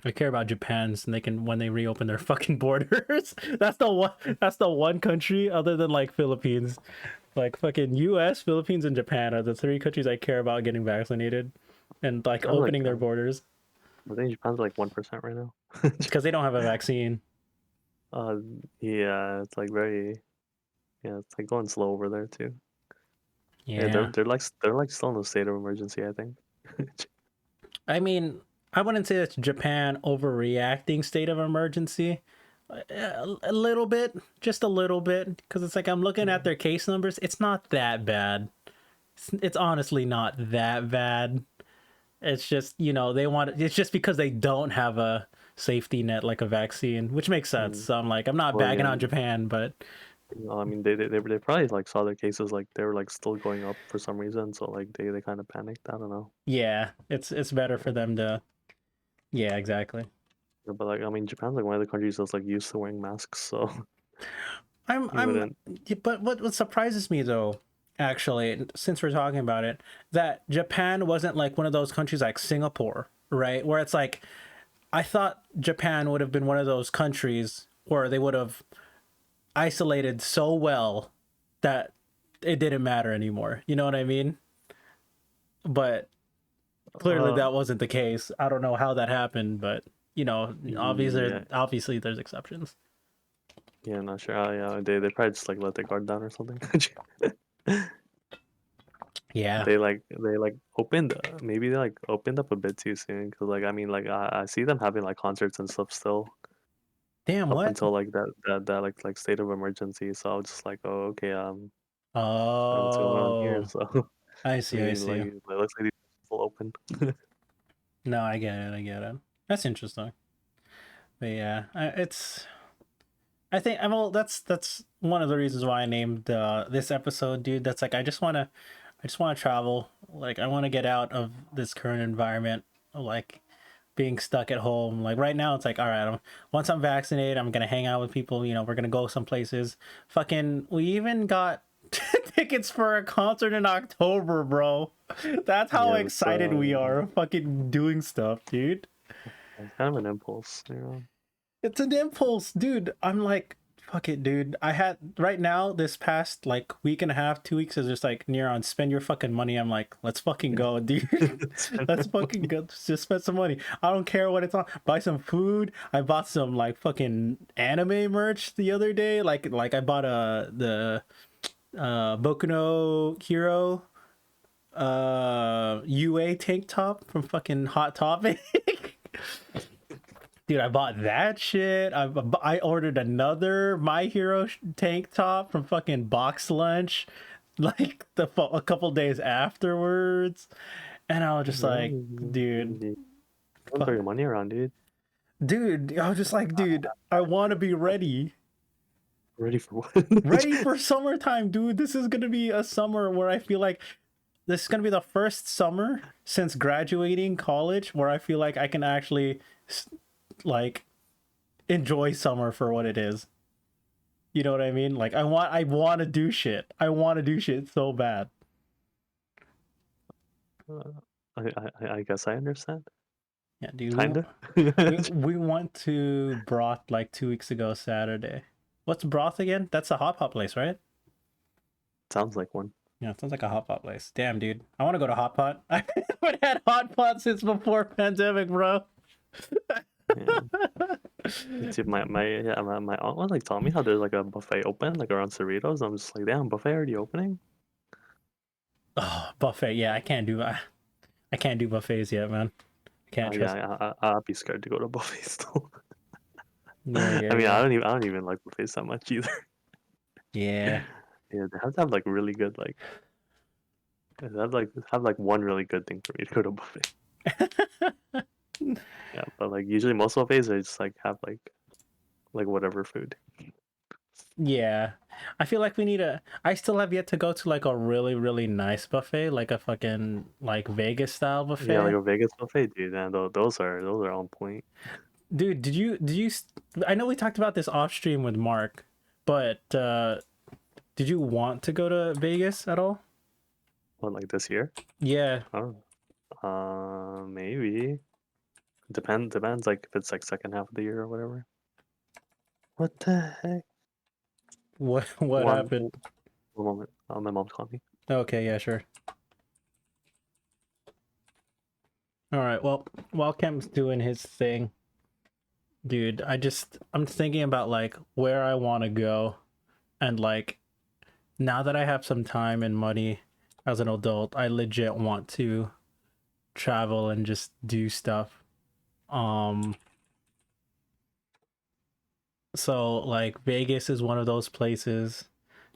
I care about Japan's and they can when they reopen their fucking borders. That's the one country other than like Philippines. Like fucking US, Philippines, and Japan are the three countries I care about getting vaccinated and like Japan's like opening their borders I think Japan's like 1% right now. because they don't have a vaccine. uh yeah, it's like very yeah, it's like going slow over there too. Yeah, Yeah. they're like still in a state of emergency, I think. I mean, I wouldn't say it's Japan overreacting state of emergency. A little bit, just a little bit, because it's like I'm looking Yeah. at their case numbers. It's not that bad. It's honestly not that bad. It's just they want. It's just because they don't have a safety net like a vaccine, which makes sense. Mm. So I'm not Well, bagging yeah, on Japan, but I mean they probably like saw their cases like they were like still going up for some reason, so like they kind of panicked. I don't know. yeah, it's better for them to. Yeah, exactly. Yeah, but like I mean Japan's like one of the countries that's like used to wearing masks, so You wouldn't. But what surprises me though, actually, since we're talking about it, that Japan wasn't like one of those countries like Singapore, right? Where it's like, I thought Japan would have been one of those countries where they would have isolated so well that it didn't matter anymore. You know what I mean? But clearly Uh, that wasn't the case. I don't know how that happened, but yeah, obviously there's exceptions. yeah, not sure. Yeah, they probably just like let their guard down or something. Yeah. They opened maybe they like opened up a bit too soon because like I mean like I see them having like concerts and stuff still Damn, up what? until like that like state of emergency. So I was just like, oh okay, what's going on here? Oh, So I I see, I mean like see. it looks like these are still open. No, I get it, I get it. That's interesting. But yeah, I think well, that's one of the reasons why I named this episode, dude. That's like I just want to travel. Like I want to get out of this current environment, like being stuck at home. Like right now, it's like all right. Once I'm vaccinated, I'm gonna hang out with people. We're gonna go some places. Fucking, we even got tickets for a concert in October, bro. That's how Yeah, excited we are. Fucking doing stuff, dude. it's kind of an impulse, you know. It's an impulse, dude. I'm like, fuck it, dude. I had right now, this past like week and a half, 2 weeks is just like near on spend your fucking money. I'm like, let's fucking go, dude. Let's fucking go. Just spend some money. I don't care what it's on. Buy some food. I bought some like fucking anime merch the other day. Like I bought the Boku no Hero UA tank top from fucking Hot Topic. Dude, I bought that shit. I ordered another My Hero tank top from fucking Box Lunch, like a couple days afterwards, and I was just Yeah, like, dude, don't throw fuck, your money around, dude. dude. I was just like, dude, I want to be ready, Ready for what? ready for summertime, dude. This is gonna be a summer where I feel like this is gonna be the first summer since graduating college where I feel like I can actually like enjoy summer for what it is. You know what I mean? Like I want to do shit. I want to do shit so bad. Uh, I guess I understand. Yeah, dude. Kinda. We went to Broth like 2 weeks ago Saturday. What's Broth again? That's a hot pot place, right? Sounds like one. Yeah, it sounds like a hot pot place. Damn, dude. I want to go to hot pot. I haven't had hot pot since before pandemic, bro. Yeah. Dude, my aunt was like telling me how there's like a buffet open like around Cerritos. I'm just like, damn, buffet already opening? Oh, buffet. Yeah, I can't do buffets yet, man. I can't trust. Yeah, I'd be scared to go to buffets still. Yeah, I yeah, mean, yeah. I don't even like buffets that much either. Yeah. Yeah, they have to have like really good like they have like one really good thing for me to go to a buffet. Yeah, but like usually most buffets they just like have like whatever food. Yeah. I feel like we need I still have yet to go to like a really, really nice buffet, like a fucking like Vegas style Yeah, like buffet. a Vegas buffet, dude. And those are on point. Dude, I know we talked about this off stream with Mark, but did you want to go to Vegas at all? What like this year? Yeah. I don't know. Maybe. Depends like if it's like second half of the year or whatever. What the heck? What One happened? one moment. My mom's calling me. Okay, yeah, sure. All right. Well, while Kemp's doing his thing, dude, I'm thinking about like where I want to go, and like now that I have some time and money as an adult, I legit want to travel and just do stuff. Um so like Vegas is one of those places.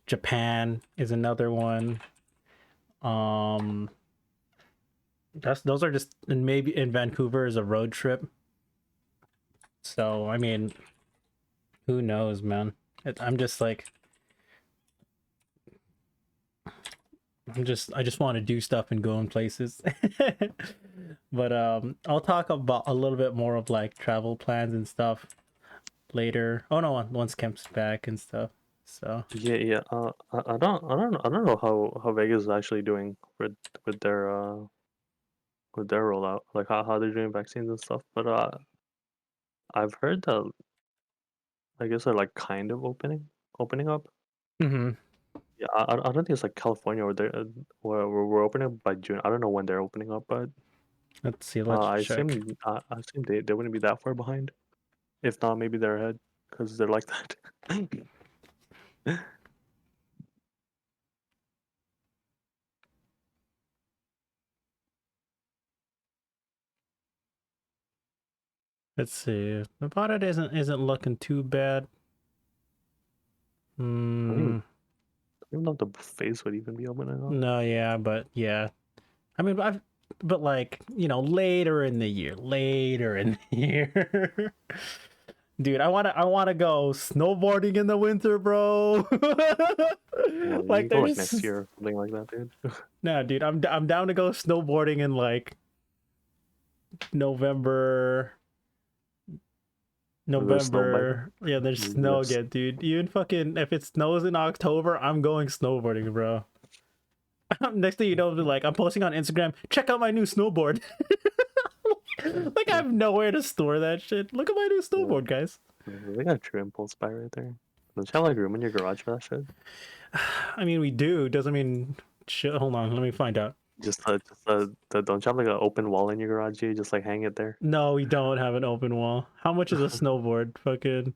Japan is another one. Um those are just, and maybe in Vancouver is a road trip. So I mean, who knows, man. I'm just like I just want to do stuff and go in places. But I'll talk about a little bit more of like travel plans and stuff later. Oh no, once Kemp's back and stuff. So Yeah. I don't know how Vegas is actually doing with their with their rollout, like how they're doing vaccines and stuff. But I've heard that I guess they're like kind of opening up. hmm Yeah, I don't think it's like California where they're where we're opening up by June. I don't know when they're opening up, but let's see. Let's check. I assume they wouldn't be that far behind. If not, maybe they're ahead because they're like that. Let's see. The product isn't looking too bad. I don't Hmm. even know if the phase would even be opening up. No, yeah, but yeah. I mean, but like, later in the year, later in the year. Dude, I wanna go snowboarding in the winter, bro. Well, you Like can go like next there's year or something like that, dude. no, dude, I'm down to go snowboarding in like November. There's snow by then. Yeah, there's snow There's again, dude. Even fucking if it snows in October, I'm going snowboarding, bro. Next thing you know, be like I'm posting on Instagram. Check out my new snowboard. Like I have nowhere to store that shit. Look at my new yeah, snowboard, guys. they got a true impulse buy right there. Don't you have like room in your garage for that shit? I mean, we do. Doesn't mean shit. Hold on, let me find out. Don't you have like an open wall in your garage? You just like hang it there. No, we don't have an open wall. How much is a snowboard? Fucking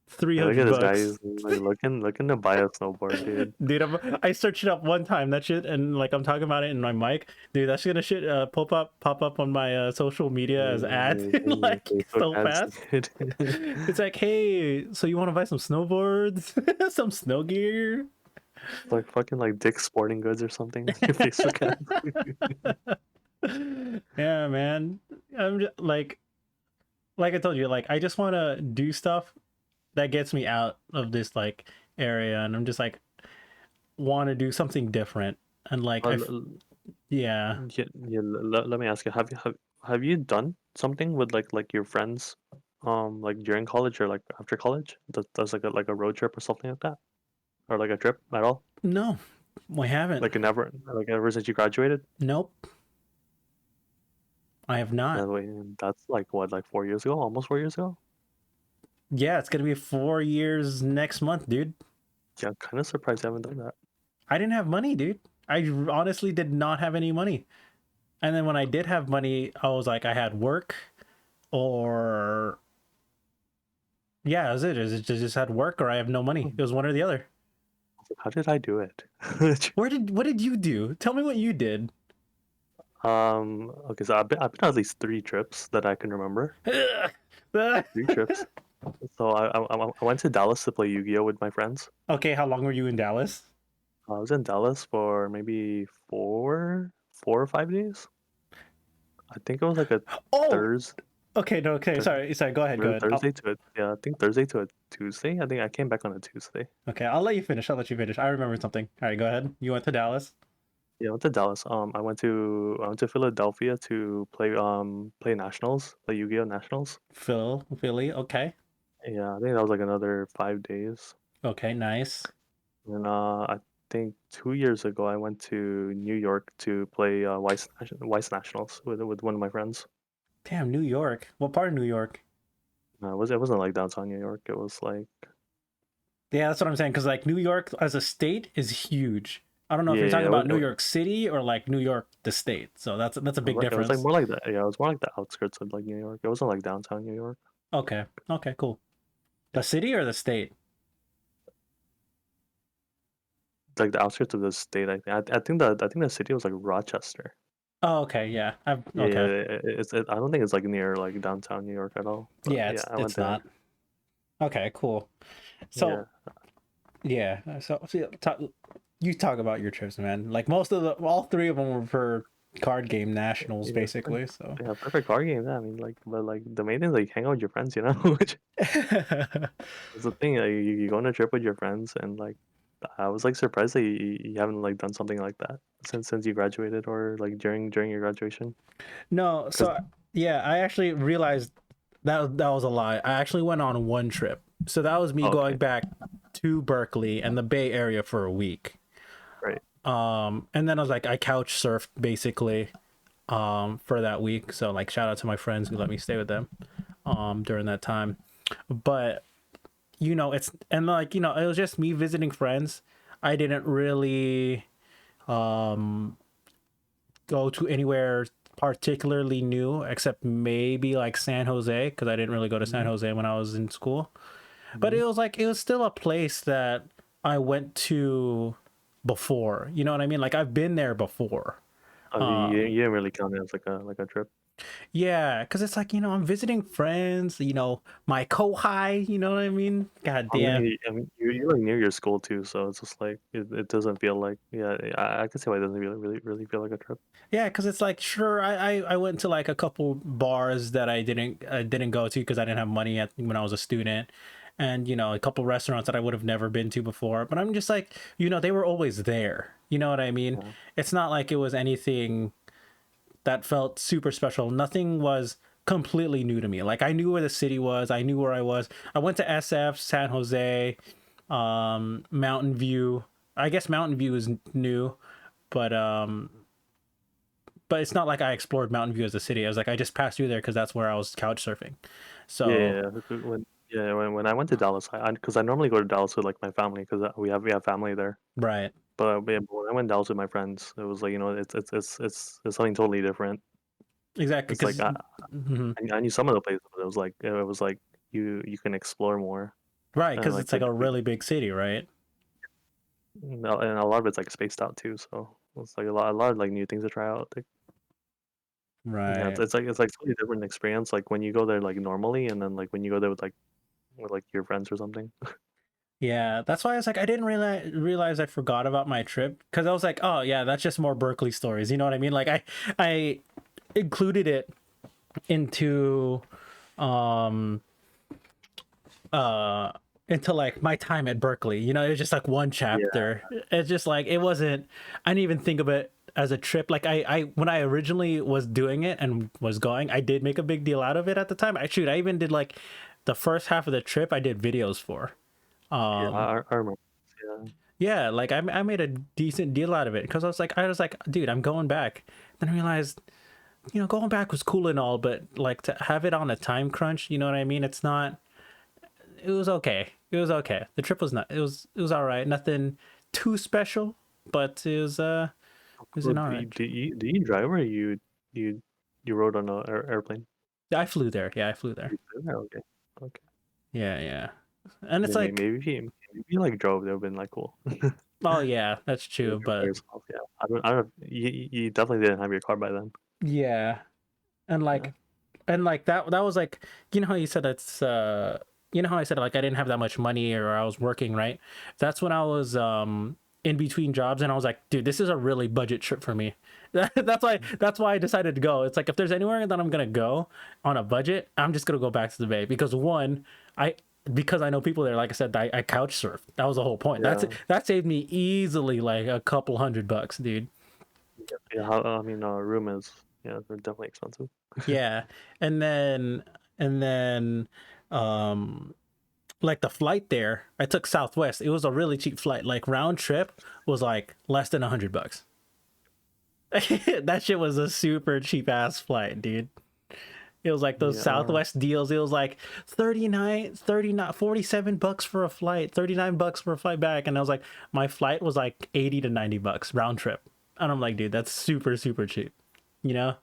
three Yeah, look at hundred this guy. He's bucks. like looking to buy a snowboard, dude. Dude, I searched it up one time. That shit, and like I'm talking about it in my mic. Dude, that's gonna shit pop up on my social media as ads like Facebook so ads, fast. dude. It's like, hey, so you want to buy some snowboards, some snow gear? It's like fucking like Dick's Sporting Goods or something. Your Facebook ads. Yeah, man. I'm just like I told you, like I just want to do stuff that gets me out of this like area, and I'm just like want to do something different, and like Uh, I, l- yeah. let me ask you, have you done something with like your friends, like during college or like after college? Does like a road trip or something like that, or like a trip at all? No, we haven't. Like never, like ever since you graduated? Nope, I have not. That's like what, like 4 years ago, almost 4 years ago. Yeah, it's gonna be 4 years next month, dude. Yeah, I'm kind of surprised you haven't done that. I didn't have money, dude. I honestly did not have any money. And then when I did have money, I was like, I had work, or yeah, that was it. It just had work, or I have no money. It was one or the other. How did I do it? What did you do? Tell me what you did. Okay, so I've been on at least 3 trips that I can remember. 3 trips. So I went to Dallas to play Yu-Gi-Oh with my friends. Okay, how long were you in Dallas? I was in Dallas for maybe 4 or 5 days. I think it was like a Oh, Thursday, okay, no, okay, sorry, go ahead, go ahead. Thursday to a, yeah, I think Thursday to a Tuesday. I think I came back on a Tuesday. Okay, I'll let you finish. I'll let you finish. I remember something. All right, go ahead. You went to Dallas. Yeah, I went to Dallas. I went to Philadelphia to play nationals, play Yu-Gi-Oh nationals. Philly. Okay. Yeah, I think that was like another 5 days. Okay, nice. And I think 2 years ago I went to New York to play Weiss Nationals with one of my friends. Damn, New York. What part of New York? It wasn't like downtown New York. It was like Yeah, that's what I'm saying. Because like New York as a state is huge. I don't know if yeah, you're talking yeah, about New York City or like New York the state. So that's a big it was like difference. more like that. Yeah, it was more like the outskirts of like New York. It wasn't like downtown New York. Okay. Okay. Cool. The city or the state? Like the outskirts of the state. I think the city was like Rochester. Oh, okay. Yeah. Yeah, Okay. I don't think it's like near like downtown New York at all. But Yeah, yeah, I went it's there. not. Okay. Cool. Yeah. So yeah. So see, you talk about your trips, man. Like all three of them were for card game nationals, Yeah, basically. So. yeah, perfect card game. Yeah, I mean, like, but like the main thing is like hang out with your friends, you know. Which is the thing. Like, you go on a trip with your friends, and like I was like surprised that you haven't like done something like that since you graduated or like during your graduation. No, Because so yeah, I actually realized that was a lie. I actually went on one trip. So that was me oh, going okay, back to Berkeley and the Bay Area for a week. Right. And then I was like, I couch surfed basically for that week. So like shout out to my friends who let me stay with them during that time. But it's and like, it was just me visiting friends. I didn't really go to anywhere particularly new except maybe like San Jose, because I didn't really go to San Mm-hmm. Jose when I was in school. But Mm-hmm. it was still a place that I went to before. You know what I mean? Like I've been there before. Oh, you didn't really count it as like a trip. Yeah, because it's like, I'm visiting friends, my kohai, you know what I mean? God I damn. mean, you're like near your school too, so it's just like it doesn't feel like I can see why it doesn't really feel like a trip. Yeah, because it's like, sure, I went to like a couple bars that I didn't go to because I didn't have money when I was a student. And, a couple restaurants that I would have never been to before. But I'm just like, they were always there. You know what I mean? Yeah. It's not like it was anything that felt super special. Nothing was completely new to me. Like I knew where the city was. I knew where I was. I went to SF, San Jose, Mountain View. I guess Mountain View is new, but it's not like I explored Mountain View as a city. I was like I just passed through there because that's where I was couch surfing. Yeah, So when I went to Dallas, because I normally go to Dallas with like my family because we have family there. right, But when I went to Dallas with my friends, it was like it's something totally different. exactly, It's like because I knew some of the places, but it was like you can explore more right, and because like it's like a really big city, right? and a lot of it's like spaced out too. So it's like a lot of like new things to try out. Like, yeah, Right. it's like totally different experience. Like when you go there like normally, and then like when you go there with your friends or something. Yeah, that's why I was like, I didn't realize I forgot about my trip because I was like, oh yeah, that's just more Berkeley stories. You know what I mean? Like I included it into um uh into like my time at Berkeley. It was just like one Yeah, chapter. It's just like it wasn't. I didn't even think of it as a trip. Like I when I originally was doing it and was going, I did make a big deal out of it at the time. I even did like the first half of the trip. I did videos for. yeah, Um, I remember. Yeah, Yeah, like I made a decent deal out of it because I was like, dude, I'm going back. Then I realized, going back was cool and all, but like to have it on a time crunch, you know what I mean? It's not. It was okay. It was okay. The trip was not. It was all right. Nothing too special, but it was cool. an all Do right. you, do you do you drive or you you rode on a airplane? I flew there. Yeah, I flew there. You flew there? Okay, okay. Yeah, yeah. And it's Maybe like, maybe if you like drove, that would have been like cool. oh yeah, that's You true, drove by but yourself, yeah. I don't. You definitely didn't have your car by then. yeah, and Yeah. like that was like, how you said it's how I said like I didn't have that much money or I was working, right? That's when I was in between jobs and I was like, dude, this is a really budget trip for me. That's why I decided to go. It's like if there's anywhere that I'm gonna go on a budget, I'm just gonna go back to the Bay because one, I because I know people there. Like I said, I couch surf. That was the whole point. Yeah. That saved me easily like a couple $100, dude. Yeah. I mean, room is, yeah, they're definitely expensive. Yeah, and then um like the flight there, I took Southwest. It was a really cheap flight. Like round trip was like less than $100. That shit was a super cheap ass flight, dude. It was like those Yeah. Southwest deals. It was like 47 bucks for a flight, 39 bucks for a flight back. And I was like, my flight was like 80 to 90 bucks round trip. And I'm like, dude, that's super, super cheap. You know?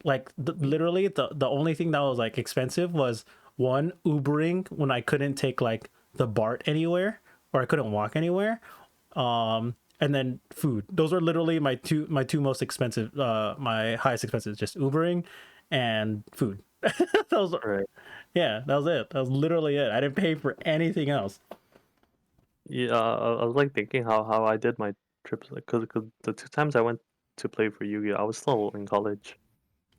Like literally the only thing that was like expensive was one Ubering when I couldn't take like the BART anywhere or I couldn't walk anywhere. And then food. Those were literally my two most expensive, my highest expenses, just Ubering and food. That was, Right. yeah, that was it. That was literally it. I didn't pay for anything else. Yeah. I was like thinking how I did my trips, like, cause the two times I went to play for Yu-Gi-Oh, I was still in college.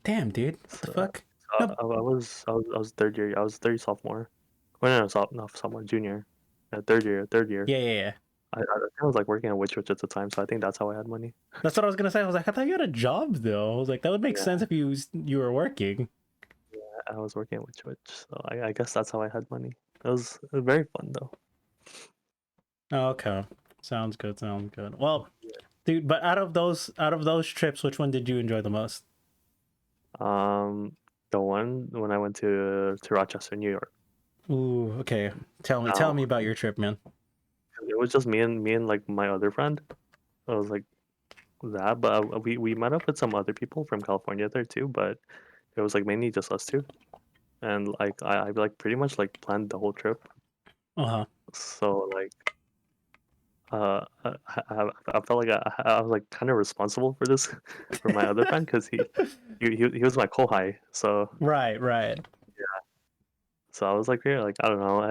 Damn, dude, what the So, fuck? I, No, I was third year. I was third sophomore. Well, no, not sophomore, junior. Third year. yeah, yeah, yeah. I was like working at Witch at the time, so I think that's how I had money. That's what I was gonna say. I was like, I thought you had a job though. I was like, that would make Yeah, sense if you were working. I was working at Witch, so I guess that's how I had money. It was very fun though. Okay. Sounds good. Sounds good. Well, dude, but out of those trips, which one did you enjoy the most? Um, the one when I went to Rochester, New York. Ooh, okay. Tell Now me about your trip, man. it was just me and like my other friend. I was like that, but we met up with some other people from California there too. But it was like mainly just us two, and like I like pretty much like planned the whole trip. Uh-huh. So like I felt like I was like kind of responsible for this for my other friend because he was my kohai. Right, right. So I was like, yeah, like I don't know,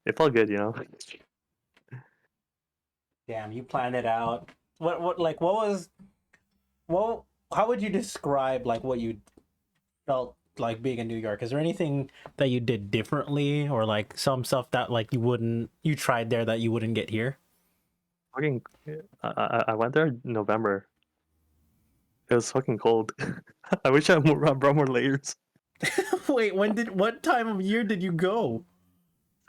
it felt good, you know. Damn, you planned it out. What how would you describe like what you felt like being in New York? Is there anything that you did differently or like some stuff that like you tried there that you wouldn't get here? Fucking, I went there in November. It was fucking cold. I wish I brought more layers. Wait, what time of year did you go?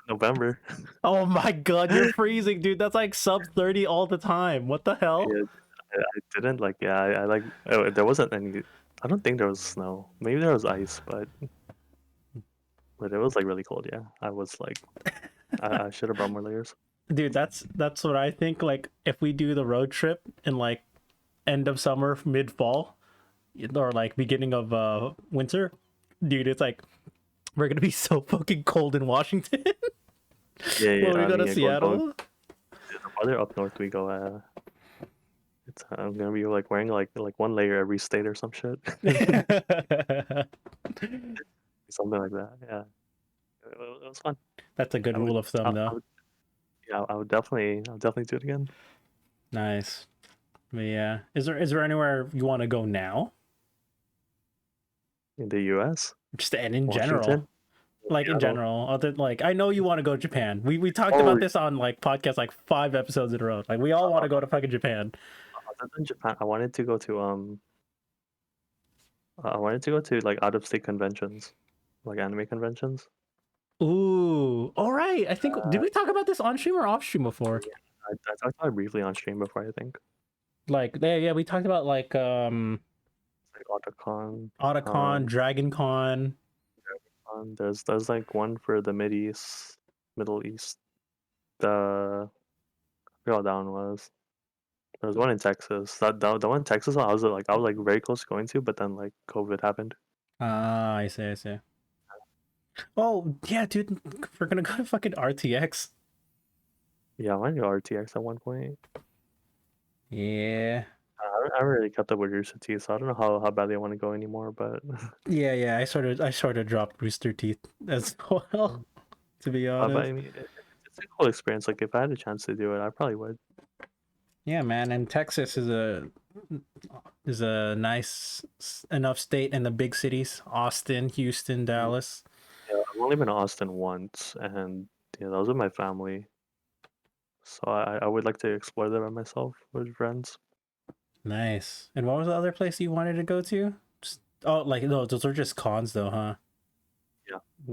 November. Oh my god, you're freezing, dude. That's like sub 30 all the time. What the hell? Yeah, I didn't like. Yeah, I like. There wasn't any. I don't think there was snow. Maybe there was ice, but it was like really cold. Yeah, I was like, I should have brought more layers. Dude, that's what I think like if we do the road trip in like end of summer, mid fall, or like beginning of winter, dude, it's like we're going to be so fucking cold in Washington Yeah, yeah. when we I go mean, to yeah, going Seattle. the farther up north we go. It's I'm gonna be like wearing like one layer every state or some shit, something like that. Yeah, it was fun. That's a good I rule would, of thumb I though. would, yeah, I would definitely do it again. Nice. But yeah. Is there anywhere you want to go now? In the U.S., Just and in general. Washington, Like in Seattle. general. Other like I know you want to go to Japan. We talked Oh, about this on like podcasts like 5 episodes in a row. Like we all want to go to fucking Japan. other than Japan, I wanted to go to like out of state conventions, like anime conventions. Ooh. All right. I think did Uh, we talk about this on stream or off stream before? yeah, I talked about it briefly on stream before. I think Like yeah, we talked about like like Otakon. Otacon, Um, Dragon Con. there's like one for the Middle East. The I forgot what that one was. There was one in Texas. The one in Texas I was like very close to going to, but then like COVID happened. Ah, I see, I see. Oh yeah, dude, we're gonna go to fucking RTX. Yeah, I went to RTX at one point. Yeah. I haven't really kept up with Rooster Teeth, so I don't know how badly I want to go anymore. But Yeah. I sort of dropped Rooster Teeth as well, to be but honest. I mean, it's a cool experience. Like if I had a chance to do it, I probably would. Yeah, man, and Texas is a nice enough state in the big cities, Austin, Houston, Mm. Dallas. Yeah, I've only been to Austin once, and yeah, that was with my family. So I would like to explore that by myself with friends. Nice. And what was the other place you wanted to go to? Oh, like no, those are just cons though, huh? Yeah, I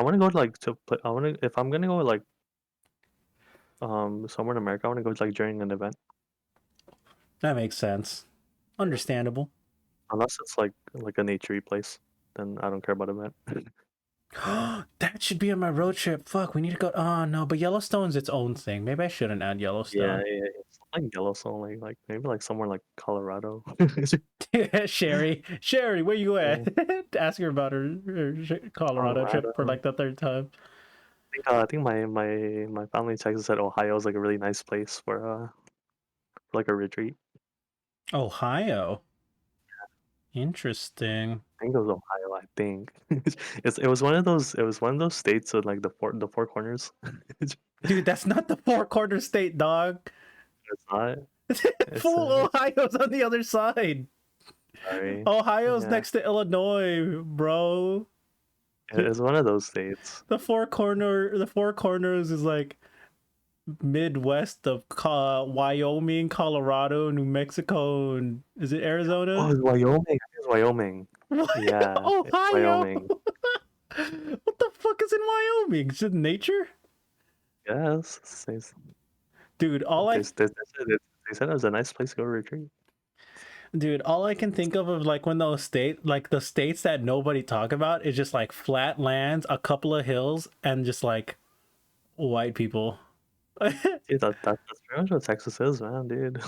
want to go to like I want to if I'm gonna go like somewhere in America, I want to go like during an event. That makes sense. Yeah. Understandable. Unless it's like a naturey place, then I don't care about event. That should be on my road trip. Fuck, we need to go. Oh no, but Yellowstone's its own thing. Maybe I shouldn't add Yeah, Yellowstone. it's like Yellowstone, like maybe like somewhere like Colorado. Sherry, where you Yeah, at? Ask her about her Colorado trip for Colorado. like the third time. I think my family in Texas said Ohio is like a really nice place for like a retreat. Ohio. Interesting. I think it was Ohio. I think it was one of those states with like the four corners. It's Dude, that's not the four quarter state, dog. not. It's Full Ohio's on the other side. sorry. Ohio's Yeah, next to Illinois, bro. it's one of those states. The four corners is like Midwest of Wyoming, Colorado, New Mexico, and is it Oh, Arizona? it's Wyoming. I think it's Wyoming. What? Yeah, it's Ohio? Wyoming. What the fuck is in Wyoming? Just nature? Yes, Dude, all I they said it was a nice place to go retreat. dude, all I can think of like when those like the states that nobody talk about is just like flat lands, a couple of hills, and just like white people. Dude, that's pretty much what Texas is, man, dude.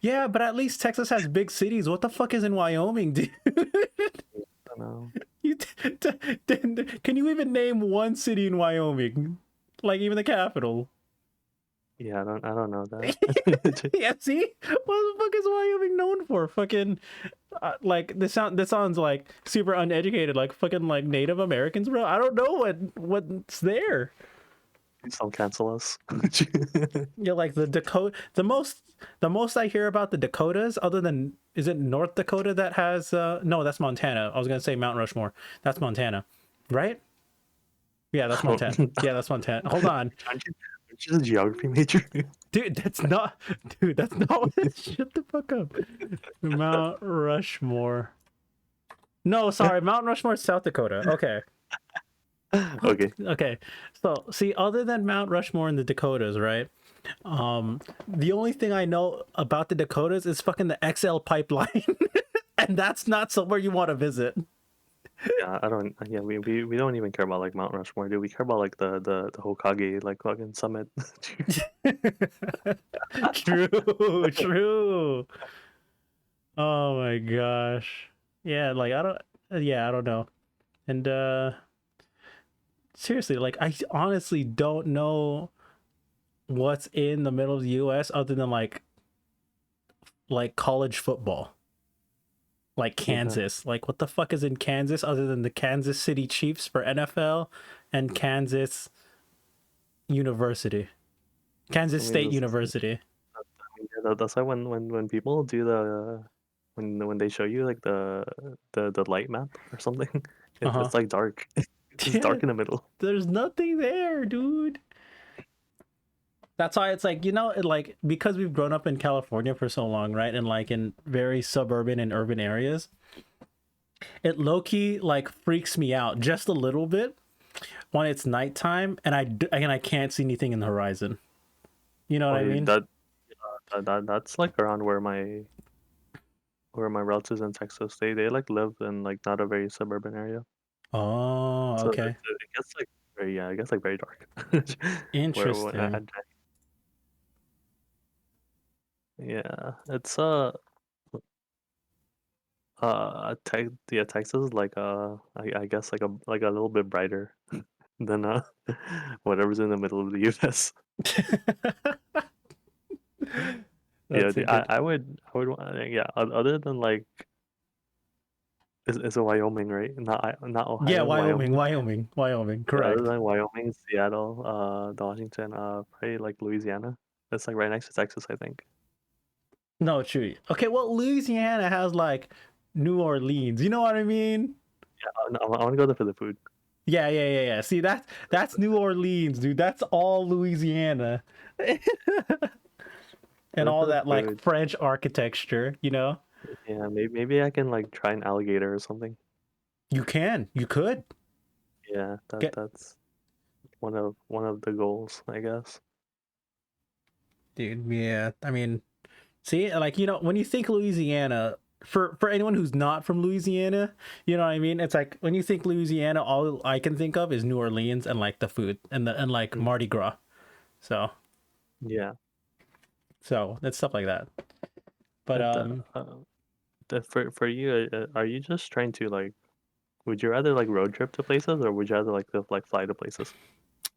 Yeah, but at least Texas has big cities. What the fuck is in Wyoming, dude? I know. You can you even name one city in Wyoming? Like even the capital? Yeah, I don't know that. Yeah, see? What the fuck is Wyoming known for? Fucking like this sounds like super uneducated, like fucking like Native Americans, bro. I don't know what's there. Please don't cancel us. Yeah, like the most I hear about the Dakotas, other than is it North Dakota that has no, that's Montana. I was gonna say Mount Rushmore. That's Montana, right? Yeah, that's Montana. Yeah, that's Montana. Hold on, Aren't you a geography major? dude. That's not, dude. That's not what. Shut the fuck up. Mount Rushmore. No, sorry, Mount Rushmore, South Dakota. Okay. Okay. Okay. So, see, other than Mount Rushmore in the Dakotas, right? The only thing I know about the Dakotas is fucking the XL pipeline, and that's not somewhere you want to visit. Yeah, I don't. Yeah, we don't even care about like Mount Rushmore, dude. We care about like the Hokage like fucking summit. True, true. Oh my gosh. Yeah, like I don't know. And seriously, like I honestly don't know what's in the middle of the US other than like college football. Like Yeah, Kansas. Like what the fuck is in Kansas other than the Kansas City Chiefs for NFL and Kansas University. I Kansas mean State University. that's why when people do when they show you like the light map or something, Uh-huh. it's like dark. It's Yeah, dark in the middle. there's nothing there, dude. That's why it's like, like because we've grown up in California for so long, right? And like in very suburban and urban areas, it low-key like freaks me out just a little bit when it's nighttime and I can't see anything in the horizon. You know what Oh, I mean? that's like around where my relatives in Texas. They like live in like not a very suburban area, Oh, so okay. it gets like very it gets like very dark. Where Interesting. yeah, it's yeah, Texas is like I guess like a little bit brighter than whatever's in the middle of the US. Yeah, That's a good. I would yeah. Other than like it's a Wyoming, right? Not Yeah, Ohio, Wyoming, Wyoming. Wyoming, Wyoming. Yeah, other Correct. than Wyoming, Seattle, the Washington, probably like Louisiana. It's like right next to Texas, I think. No, true. Okay, well, Louisiana has like New Orleans. You know what I mean? Yeah, no, I want to go there for the food. Yeah. See, that's New Orleans, dude. That's all Louisiana. And Go all for the that like food. French architecture, you know? Yeah, maybe I can like try an alligator or something. You could Yeah, get, that's one of the goals, I guess. dude. Yeah, I mean, see, like when you think Louisiana, for anyone who's not from Louisiana, you know what I mean? It's like when you think Louisiana, all I can think of is New Orleans and like the food and like Mm, Mardi Gras. So yeah, so it's stuff like that. But but for you, are you just trying to like? Would you rather like road trip to places, or would you rather like fly to places?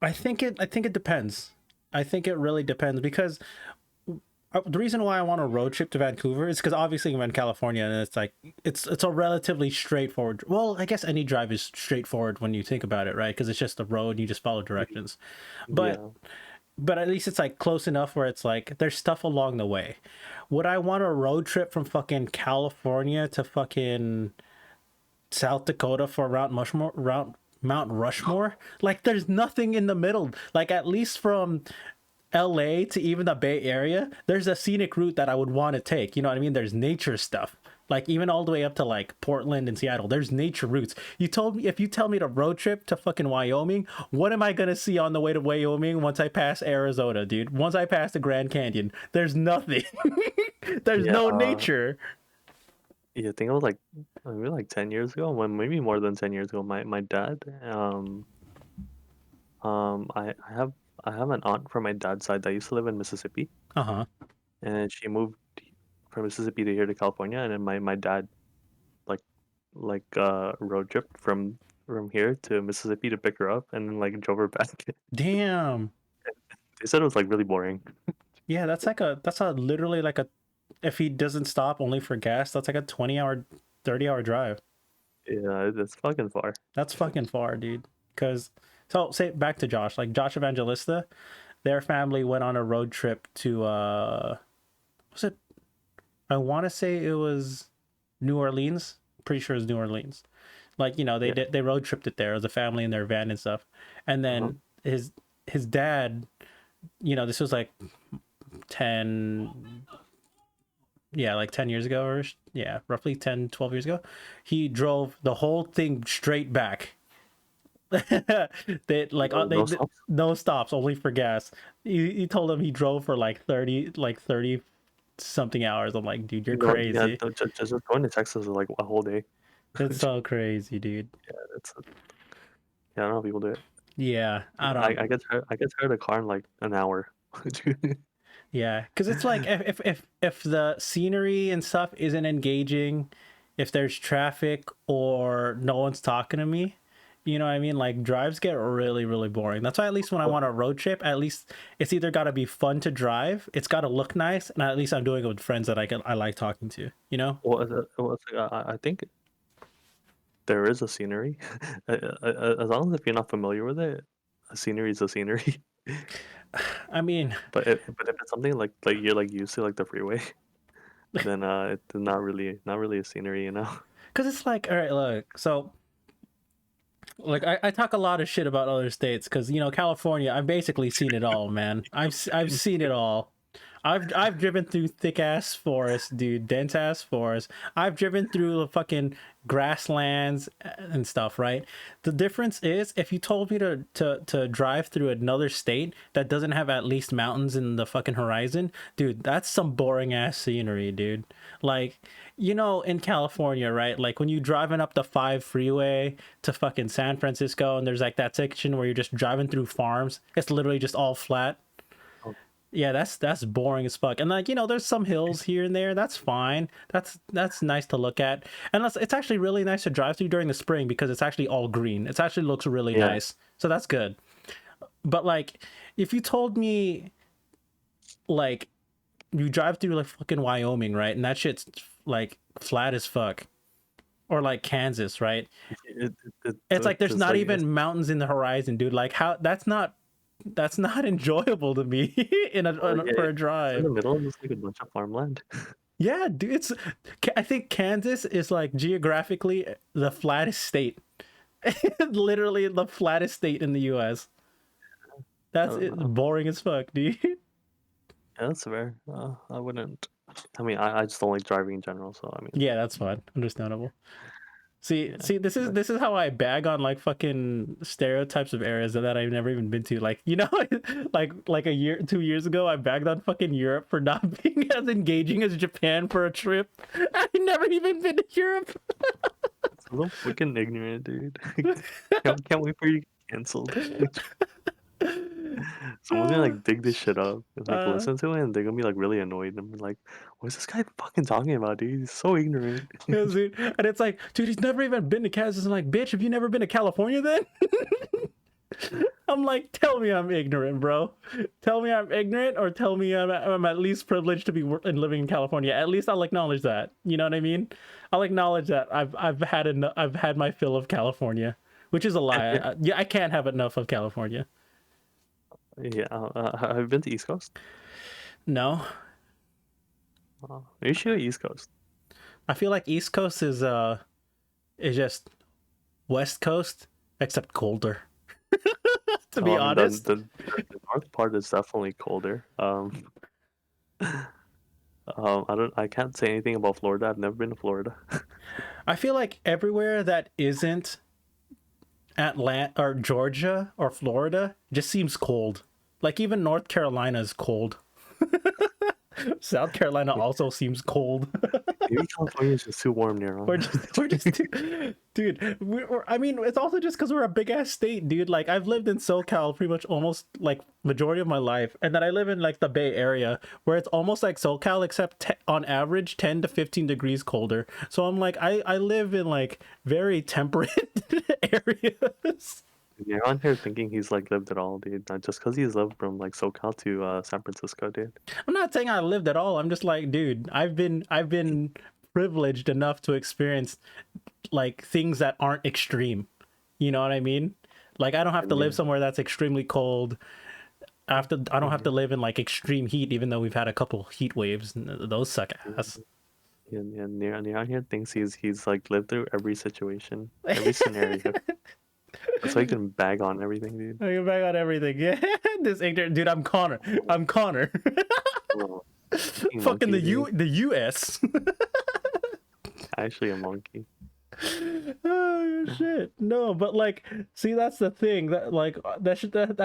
I think it depends. I think it really depends because the reason why I want a road trip to Vancouver is because obviously I'm in California and it's like it's a relatively straightforward. Well, I guess any drive is straightforward when you think about it, right? Because it's just a road and you just follow directions. But Yeah. but at least it's like close enough where it's like there's stuff along the way. Would I want a road trip from fucking California to fucking South Dakota for Mount Rushmore? Like there's nothing in the middle. Like at least from LA to even the Bay Area, there's a scenic route that I would want to take. You know what I mean? There's nature stuff. Like even all the way up to like Portland and Seattle, there's nature routes. You told me if you tell me to road trip to fucking Wyoming, what am I gonna see on the way to Wyoming once I pass Arizona, dude? Once I pass the Grand Canyon, there's nothing. There's Yeah, no nature. yeah. I think it was like maybe like 10 years ago, when maybe more than 10 years ago. My dad, I have an aunt from my dad's side that used to live in Mississippi, Uh huh. and she moved from Mississippi to here to California, and then my dad like road trip from here to Mississippi to pick her up, and then like drove her back. Damn. They said it was like really boring. Yeah, that's a literally like a if he doesn't stop only for gas, that's like a 20-hour, 30-hour drive. Yeah, it's fucking far. That's fucking far, dude. Cause so say back to Josh, like Josh Evangelista, their family went on a road trip to was it I wanna say it was New Orleans. Pretty sure it's New Orleans. Like, you know, Yeah. they road tripped it there as a family in their van and stuff. And Uh-huh. then his dad, you know, this was like 10 yeah, like 10 years ago or yeah, roughly 10, 12 years ago. He drove the whole thing straight back. They like No, they no stops. no stops, only for gas. He told him he drove for like 30 something hours. I'm like, dude, you're No, yeah, crazy. just going to Texas is like a whole day. It's so crazy, dude. It's Yeah, I don't know how people do it. Yeah, I I don't. I get tired. I get tired of the car in like an hour. Yeah, because it's like if the scenery and stuff isn't engaging, if there's traffic or no one's talking to me, you know what I mean? Like drives get really, really boring. That's why at least when I Well, want a road trip, at least it's either got to be fun to drive, it's got to look nice, and at least I'm doing it with friends that I like talking to. You know? it's like, I think there is a scenery. As long as if you're not familiar with it, a scenery is a scenery. I mean, But if it's something like you're like used to like the freeway, then it's not really a scenery, you know. because it's like, all right, look, so like I talk a lot of shit about other states because you know California, I've basically seen it all, man. I've seen it all. I've driven through thick ass forests, dude, dense ass forests. I've driven through the fucking grasslands and stuff, right? The difference is if you told me to drive through another state that doesn't have at least mountains in the fucking horizon, dude, that's some boring ass scenery, dude. Like, you know, in California, right? Like when you driving up the 5 freeway to fucking San Francisco and there's like that section where you're just driving through farms, it's literally just all flat. Oh, Yeah, that's boring as fuck. And like, you know, there's some hills here and there. That's fine. That's nice to look at. And it's actually really nice to drive through during the spring because it's actually all green. It actually looks really yeah, nice. So that's good. But like if you told me like you drive through like fucking Wyoming, right? And that shit's like flat as fuck. Or like Kansas, right? It's like there's it's not like it's, even mountains in the horizon, dude. Like how that's not enjoyable to me oh yeah, for a it's in the drive. middle of just like a bunch of farmland. Yeah, dude, I think Kansas is like geographically the flattest state. Literally the flattest state in the US. I That's don't it, know. boring as fuck, dude. Yeah, that's fair. I wouldn't. I mean, I just don't like driving in general. So I mean, Yeah, that's fine. Understandable. yeah. See, But this is how I bag on like fucking stereotypes of areas that I've never even been to. Like, you know, like a year, 2 years ago, I bagged on fucking Europe for not being as engaging as Japan for a trip. I never even been to Europe. it's a little freaking ignorant, dude. Can't wait for you to get canceled. Someone's gonna like dig this shit up and like uh, listen to it, and they're gonna be like really annoyed and be like, "What's this guy fucking talking about, dude? He's so ignorant." yeah, dude. And it's like, dude, he's never even been to Kansas. I'm like, bitch, have you never been to California then? I'm like, tell me I'm ignorant, bro. Tell me I'm ignorant, or tell me I'm at least privileged to be and living in California. At least I'll acknowledge that. You know what I mean? I'll acknowledge that I've had my fill of California, which is a lie. Yeah, I can't have enough of California. Yeah, have you been to East Coast? No, Are you sure East Coast? I feel like East Coast is just West Coast except colder. To be I mean, the, honest. the the north part is definitely colder. I can't say anything about Florida. I've never been to Florida. I feel like everywhere that isn't Atlanta or Georgia or Florida just seems cold. Like even North Carolina is cold. South Carolina also seems cold. Maybe California is just too warm near on. We're just too, dude. I mean, it's also just because we're a big ass state, dude. Like I've lived in SoCal pretty much almost like majority of my life, and then I live in like the Bay Area where it's almost like SoCal except on average 10 to 15 degrees colder. So I'm like, I live in like very temperate areas. Near on here thinking he's like lived it all, dude. Not just because he's lived from like SoCal to San Francisco, dude. I'm not saying I lived at all. I'm just like, dude, I've been privileged enough to experience like things that aren't extreme. You know what I mean? Like I don't have to live And somewhere that's extremely cold. I don't have to yeah, live in like extreme heat, even though we've had a couple heat waves. And those suck ass. yeah, near on here thinks he's like lived through every situation, every scenario. That's why you can bag on everything, dude. I get back on everything. Yeah, this ignorant dude. I'm Connor. I'm Connor. Oh, fucking Fucking monkey, dude. the U.S. Actually, a monkey. Oh shit, no, but like, see, that's the thing, that like that's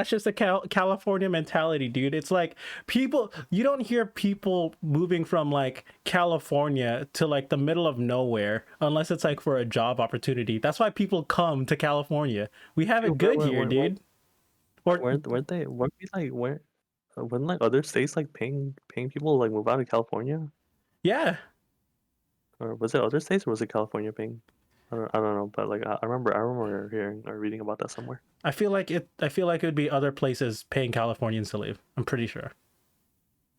just a California mentality, dude. It's like people, you don't hear people moving from like California to like the middle of nowhere unless it's like for a job opportunity. That's why people come to California. We have it Dude, good here, dude. Or where they where we like where when like other states like paying people to, like move out of California, yeah, or was it other states or was it California paying? I don't know, but like I remember hearing or reading about that somewhere. I feel like it would be other places paying Californians to leave. I'm pretty sure.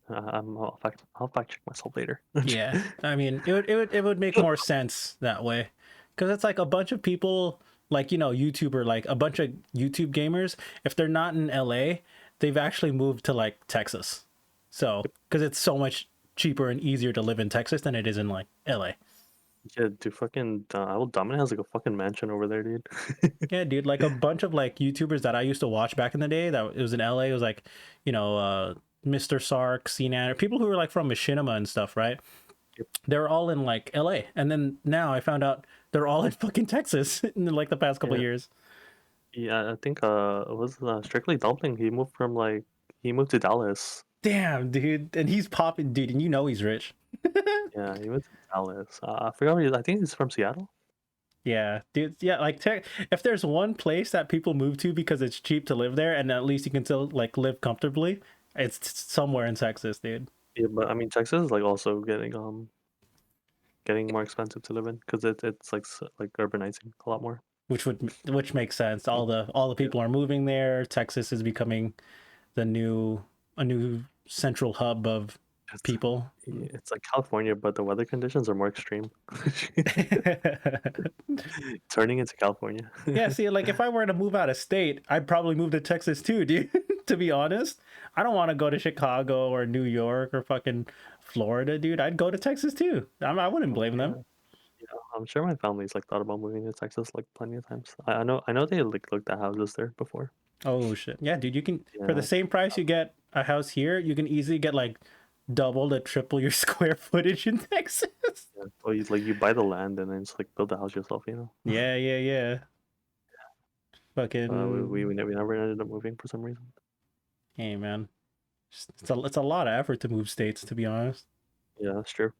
I'll fact check myself later. Yeah, I mean, it would make more sense that way, because it's like a bunch of people, like YouTuber, like a bunch of YouTube gamers. If they're not in LA, they've actually moved to like Texas, so because it's so much cheaper and easier to live in Texas than it is in like LA. Yeah, dude, fucking Dominic has like a fucking mansion over there, dude. Yeah, dude, like a bunch of like YouTubers that I used to watch back in the day that it was in LA. It was like, Mr. Sark, CNAN, people who were like from Machinima and stuff, right? Yep. They're all in like LA, and then now I found out they're all in fucking Texas in like the past couple Yeah, years. yeah, I think it was Strictly Dumpling. He moved to Dallas. Damn, dude, and he's popping, dude, and he's rich. Yeah, he moved to Dallas. I forgot where I think he's from Seattle. Yeah, dude. Yeah, like if there's one place that people move to because it's cheap to live there, and at least you can still like live comfortably, it's somewhere in Texas, dude. Yeah, but I mean Texas is like also getting more expensive to live in because it's like like urbanizing a lot more. Which makes sense. All the Yeah, people are moving there. Texas is becoming the new a new central hub of it's people. it's like California, but the weather conditions are more extreme. Turning into California. Yeah, see, like if I were to move out of state, I'd probably move to Texas too, dude. To be honest, I don't want to go to Chicago or New York or fucking Florida, dude. I'd go to Texas too. I wouldn't blame Yeah, them. yeah. I'm sure my family's like thought about moving to Texas like plenty of times. I know they like looked at houses there before. Oh shit, yeah, dude. You can, for the Yeah, same price you get a house here, you can easily get like double to triple your square footage in Texas. yeah. So you buy the land and then just like build the house yourself, you know. Yeah, yeah, yeah. We Fucking, never ended up moving for some reason. hey man, it's a lot of effort to move states. To be honest, Yeah, that's true.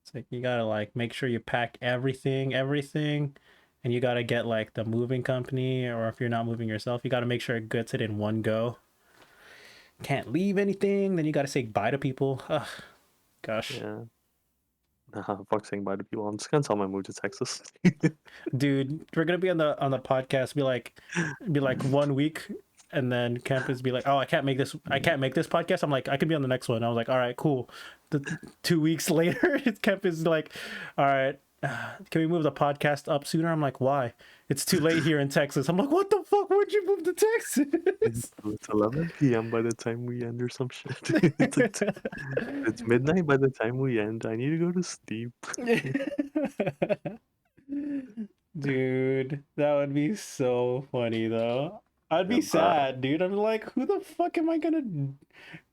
it's like you gotta like make sure you pack everything, and you gotta get like the moving company, or if you're not moving yourself, you gotta make sure it gets it in one go. Can't leave anything. Then you gotta say bye to people. Ugh, gosh, Yeah. Nah, fuck saying bye to people. I'm just gonna tell them I moved to Texas. dude, we're gonna be on the podcast. Be like 1 week, and then campus be like, "Oh, I can't make this podcast." I'm like, "I can be on the next one." I was like, "All right, cool." The 2 weeks later, campus is like, "All right, can we move the podcast up sooner?" I'm like, "Why?" It's too late here in Texas. I'm like, "What the fuck? Where'd you move to Texas?" It's 11 p.m. by the time we end or some shit. It's like it's midnight by the time we end. I need to go to sleep. Dude, that would be so funny though. I'd Yeah, be sad, dude. I'm like, who the fuck am I gonna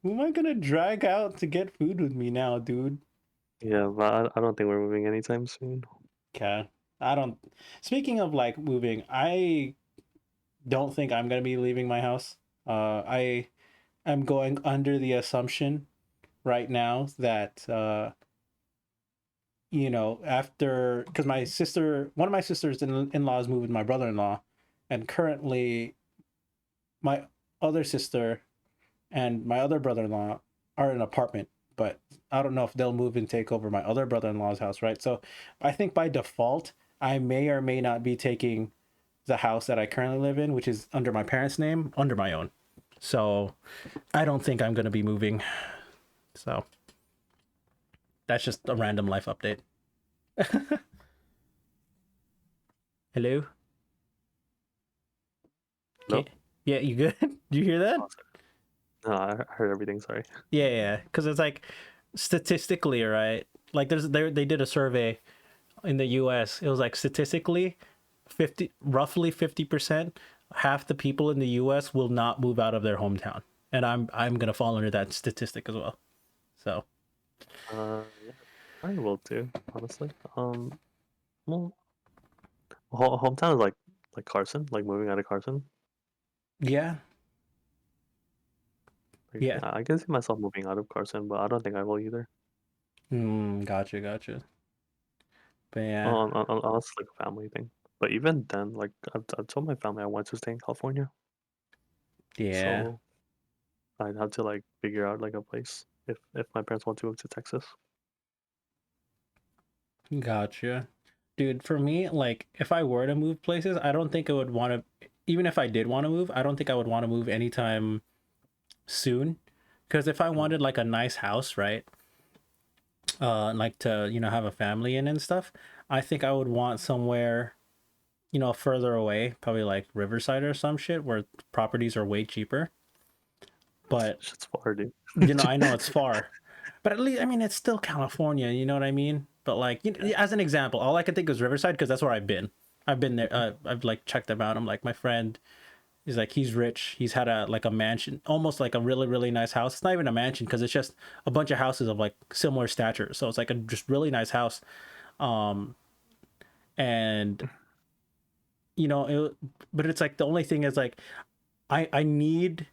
Who am I gonna drag out to get food with me now, dude? Yeah, but I don't think we're moving anytime soon. Okay. I don't. Speaking of like moving, I don't think I'm gonna be leaving my house. I am going under the assumption right now that after because one of my sisters in-laws moved with my brother-in-law, and currently my other sister and my other brother-in-law are in an apartment, but I don't know if they'll move and take over my other brother-in-law's house, right? So I think by default, I may or may not be taking the house that I currently live in, which is under my parents' name, under my own. So I don't think I'm going to be moving. So that's just a random life update. Hello? No, Okay. Yeah, you good? Do you hear that? no, I heard everything. Sorry. Yeah. Because it's like statistically, right? Like they did a survey in the U.S. It was like statistically, roughly 50%, half the people in the U.S. will not move out of their hometown, and I'm gonna fall under that statistic as well. So Yeah, I will too. Honestly. Well, hometown is like Carson, like moving out of Carson. yeah, Like, yeah. I can see myself moving out of Carson, but I don't think I will either. Gotcha. But yeah, Unless it's like a family thing. But even then, like I've told my family I want to stay in California, yeah, so I'd have to like figure out like a place if my parents want to move to Texas. gotcha, dude. For me, like if I were to move places, I don't think I would want to. Even if I did want to move, I don't think I would want to move anytime soon. Because if I Mm. wanted like a nice house, right? Like to have a family in and stuff, I think I would want somewhere further away, probably like Riverside or some shit where properties are way cheaper. But Shit's far, dude. I know it's far, but at least I mean it's still California. You know what I mean? But like as an example, all I can think is Riverside because that's where I've been. I've been there. I've like checked them out. I'm like my friend. He's like he's rich. He's had a mansion, almost like a really nice house. It's not even a mansion because it's just a bunch of houses of like similar stature. So it's like a just really nice house. Um, and but it's like the only thing is like I need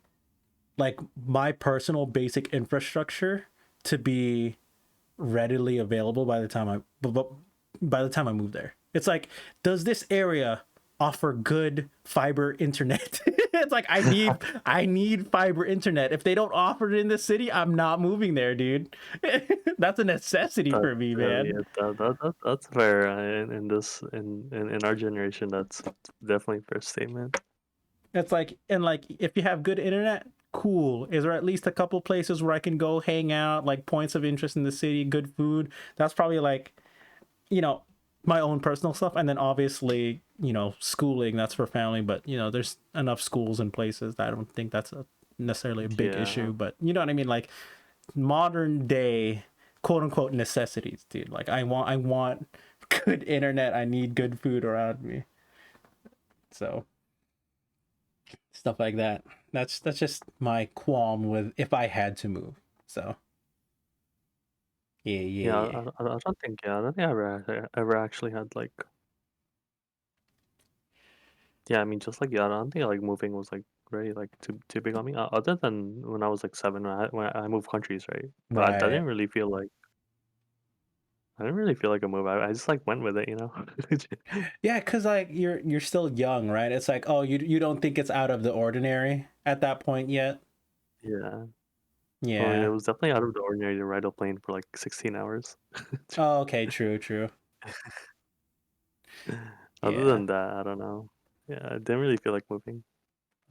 like my personal basic infrastructure to be readily available by the time I move there. It's like, does this area offer good fiber internet? It's like I need fiber internet. If they don't offer it in this city, I'm not moving there, dude. That's a necessity That, for me, yeah, man. that's fair. In this in our generation, that's definitely a fair statement. It's like, and like if you have good internet, cool. Is there at least a couple places where I can go hang out, like points of interest in the city, good food? That's probably like, you know, my own personal stuff. And then obviously, schooling, that's for family, but there's enough schools and places that I don't think that's necessarily a big Yeah, issue. But you know what I mean? Like modern day quote unquote necessities, dude. Like I want good internet, I need good food around me. So stuff like that. That's just my qualm with if I had to move. So yeah, yeah. yeah, I don't think. Yeah, I don't think I ever actually had like. Yeah, I mean, just like yeah, I don't think like moving was like really like too big on me. Other than when I was like 7, when I moved countries, right? But I right. didn't really feel like a move. I just like went with it, you know. Yeah, cause like you're still young, right? It's like, oh, you don't think it's out of the ordinary at that point yet. Yeah. I mean, it Yeah. was definitely out of the ordinary to ride a plane for like 16 hours. Oh, okay, true. Other Yeah. than that, I don't know. Yeah, I didn't really feel like moving.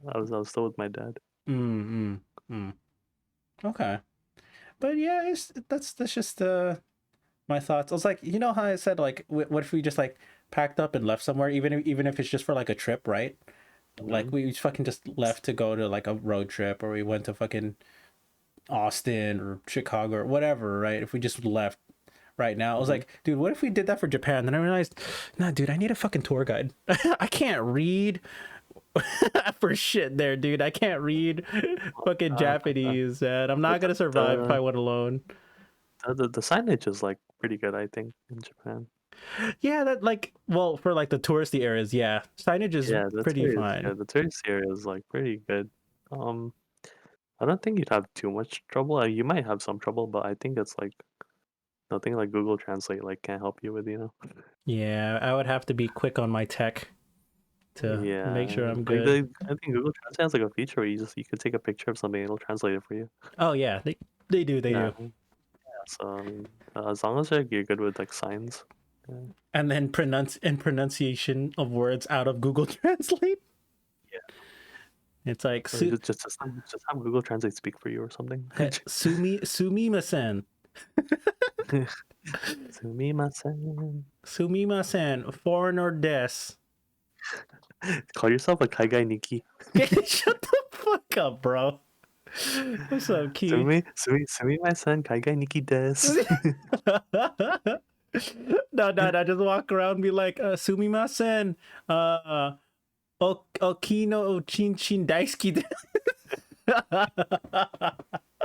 I was still with my dad. Mm, mm. Okay. But yeah, that's just my thoughts. I was like, how I said like, what if we just like packed up and left somewhere, even if it's just for like a trip, right? Like Hmm. we fucking just left to go to like a road trip, or we went to fucking Austin or Chicago or whatever, right? If we just left right now, I was Hmm. like, dude, what if we did that for Japan? Then I realized, nah, dude, I need a fucking tour guide. I can't read. for shit there, dude. I can't read fucking Uh, Japanese, and I'm the, not gonna survive if I the, went alone. the signage is like pretty good, I think, in Japan. Yeah, that like, well, for like the touristy areas, yeah, signage is Yeah, pretty fine. the tourist area is like pretty good. Um, I don't think you'd have too much trouble. You might have some trouble, but I think it's like nothing like Google Translate like can't help you with, you know. Yeah, I would have to be quick on my tech to make Yeah, sure I'm like good. I think Google Translate has like a feature where you could take a picture of something, it'll translate it for you. Oh yeah, they do, they Yeah, do. so I mean, as long as like, you're good with like signs, yeah, And then pronunciation of words out of Google Translate. yeah. It's like Or just have Google Translate speak for you or something. sumimasen, Sumimasen. sumimasen, foreigner des. Call yourself a Kaigai Nikki. Shut the fuck up, bro. What's up, Key? Sumimasen, Kaigai Nikki des. No, just walk around and be like, sumimasen, okino chin chin daisuki.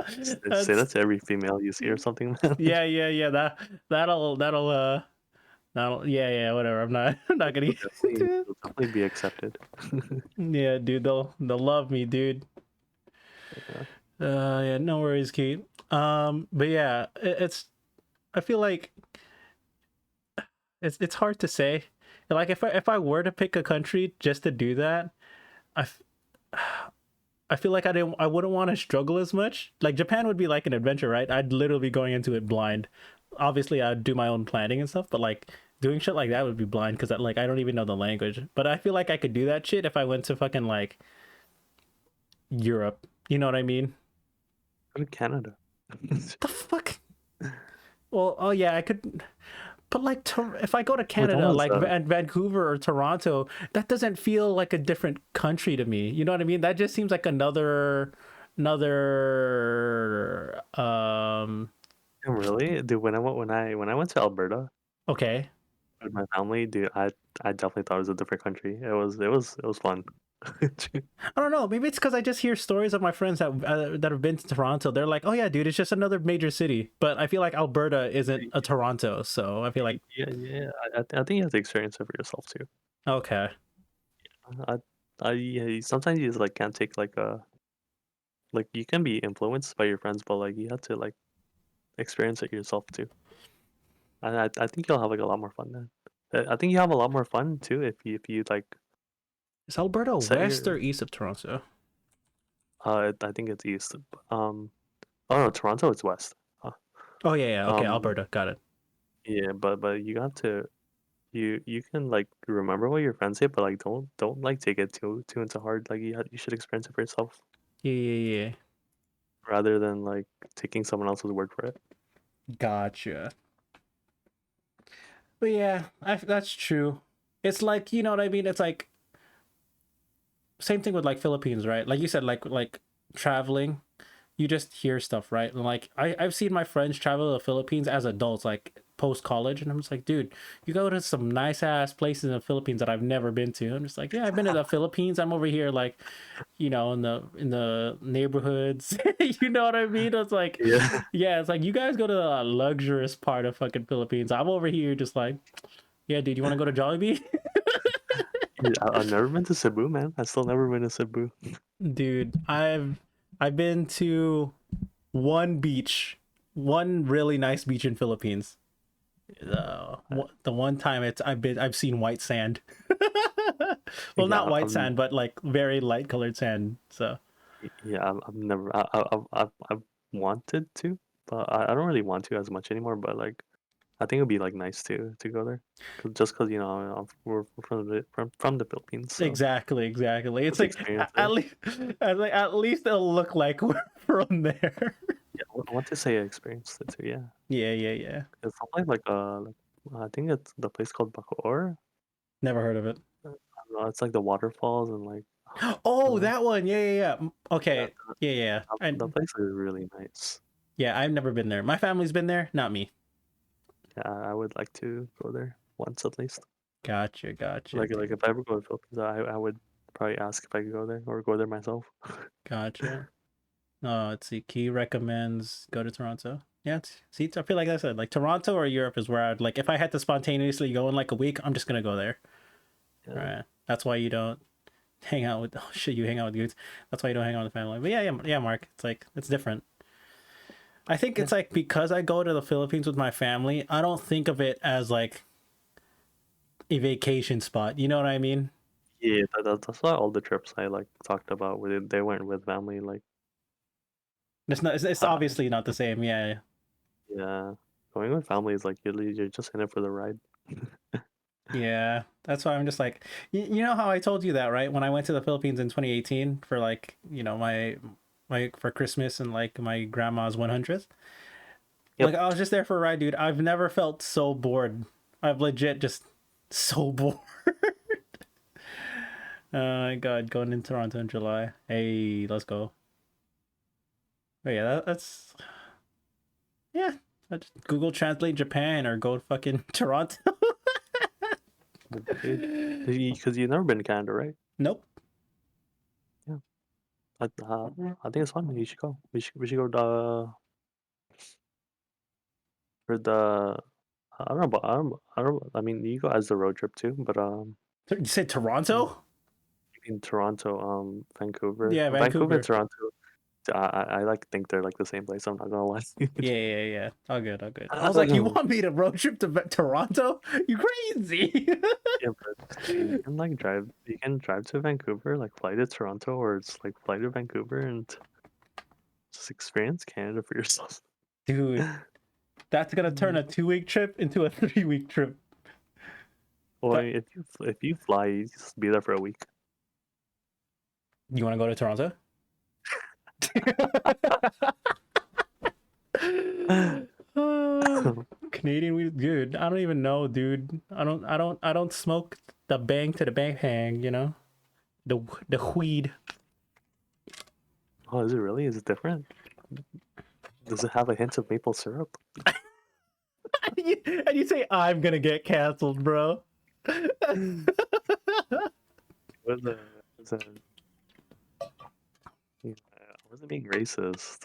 Say That's that to every female you see or something, man. yeah. That'll yeah, whatever. I'm not gonna. You'll definitely be accepted. Yeah, dude, they'll love me, dude. Yeah. Yeah, no worries, Kate. But yeah, it's I feel like it's hard to say. Like if I were to pick a country just to do that, I f- I feel like I wouldn't want to struggle as much. Like Japan would be like an adventure, right? I'd literally be going into it blind. Obviously, I'd do my own planning and stuff, but like doing shit like that would be blind because like I don't even know the language. But I feel like I could do that shit if I went to fucking like Europe. You know what I mean? Go to Canada. The fuck? Well, oh yeah, I could. But like, if I go to Well, that Canada, was like Vancouver or Toronto, that doesn't feel like a different country to me. You know what I mean? That just seems like another. really, dude. When I went to Alberta Okay. with my family, dude, I definitely thought it was a different country. It was fun. I don't know. Maybe it's because I just hear stories of my friends that have been to Toronto. They're like, "Oh yeah, dude, it's just another major city." But I feel like Alberta isn't a Toronto, so I feel like Yeah. I think you have to experience it for yourself too. okay. I yeah, sometimes you just like can't take like a like you can be influenced by your friends, but like you have to like experience it yourself too. And I think you'll have like a lot more fun then. I think you have a lot more fun too if you like Is Alberta set west your or east of Toronto? I think it's east. Um oh no, Toronto it's west. Uh, Oh yeah. Okay, Um Alberta. Got it. yeah, but you have to you can like remember what your friends say, but like don't like take it too into heart. Like you should experience it for yourself Yeah. rather than like taking someone else's word for it. Gotcha. But yeah, that's true. It's like you know what I mean. It's like same thing with like Philippines, right? Like you said, like traveling, you just hear stuff, right? And like I've seen my friends travel to the Philippines as adults, like post college, and I'm just like, dude, you go to some nice ass places in the Philippines that I've never been to. I'm just like, yeah, I've been to the Philippines. I'm over here, like, you know, in the neighborhoods. You know what I mean? It's like, Yeah. yeah, it's like you guys go to the luxurious part of fucking Philippines. I'm over here just like, yeah, dude, you want to go to Jollibee? Yeah, I've never been to Cebu, man. I've still never been to Cebu. Dude, I've been to one beach, one really nice beach in Philippines. The one time I've seen white sand. Well, Yeah, not white sand, but like very light colored sand. So yeah, I've never. I've wanted to, but I don't really want to as much anymore. But like, I think it'd be like nice to go there, just cause you know we're from the Philippines, so exactly. It's let's like experience at it. least at least it'll look like we're from there. Yeah, I want to say I experienced it too. Yeah, Yeah. it's something like I think it's the place called Bacoor. Never heard of it. I don't know, it's like the waterfalls and like Oh, uh, that one. Yeah. yeah, Okay. Yeah. the And place is really nice. yeah, I've never been there. My family's been there, not me. Yeah, I would like to go there once at least. Gotcha. Like if I ever go to Philippines, I would. probably ask if I could go there or go there myself. Gotcha. Let's see. Key recommends go to Toronto. Yeah, see, I feel like I said, like Toronto or Europe is where I'd like if I had to spontaneously go in like a week, I'm just gonna go there. Yeah. All right. That's why you don't hang out with oh shit, you hang out with dudes. That's why you don't hang out with family. But yeah, Mark. It's like it's different. I think Yeah. it's like because I go to the Philippines with my family, I don't think of it as like a vacation spot. You know what I mean? Yeah, that's why all the trips I like talked about where they went with family. Like, It's not. It's uh, obviously not the same. Yeah. yeah, going with family is like you're just in it for the ride. Yeah, that's why I'm just like, you know how I told you that, right? When I went to the Philippines in 2018 for like, my for Christmas and like my grandma's 100th. Yep. Like I was just there for a ride, dude. I've never felt so bored. I've legit just so bored. My God, going in Toronto in July. Hey, let's go. But yeah, that's yeah. I just Google Translate Japan or go to fucking Toronto. Dude, because you've never been to Canada, right? Nope. Yeah. I think it's fun. You should go. We should go to for the. I don't know, but I don't. I mean, you go as the road trip too, but You said mm, Toronto? in Toronto, Vancouver, Yeah, Vancouver, and Vancouver. Toronto. I like think they're like the same place. I'm not gonna lie. Yeah. All good, all good. I was like, you want me to road trip to Toronto? You crazy? Yeah, but you can like drive. You can drive to Vancouver, like fly to Toronto, or it's like fly to Vancouver and just experience Canada for yourself. Dude, that's gonna turn a 2 week trip into a 3 week trip. Well, But if you fly, you just be there for a week. you want to go to Toronto? Canadian weed, dude. I don't even know, dude. I don't smoke the bang to the bang hang. You know, the weed. Oh, is it really? Is it different? Does it have a hint of maple syrup? And you say I'm gonna get canceled, bro. Was a was a yeah, I wasn't being racist.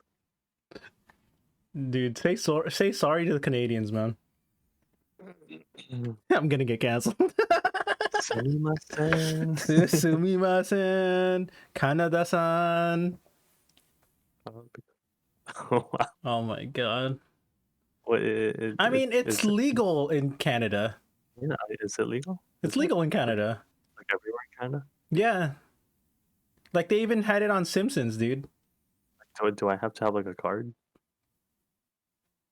Dude, say sorry to the Canadians, man. I'm gonna get canceled. Sumimasen. Sumimasen, Kanada-san. Oh, wow. Oh my god. What, I mean, it's is it, legal in Canada. yeah, is it legal? It's Is it? legal in Like, Canada. like everywhere in Canada? Yeah. Like they even had it on Simpsons, dude. Do I have to have like a card?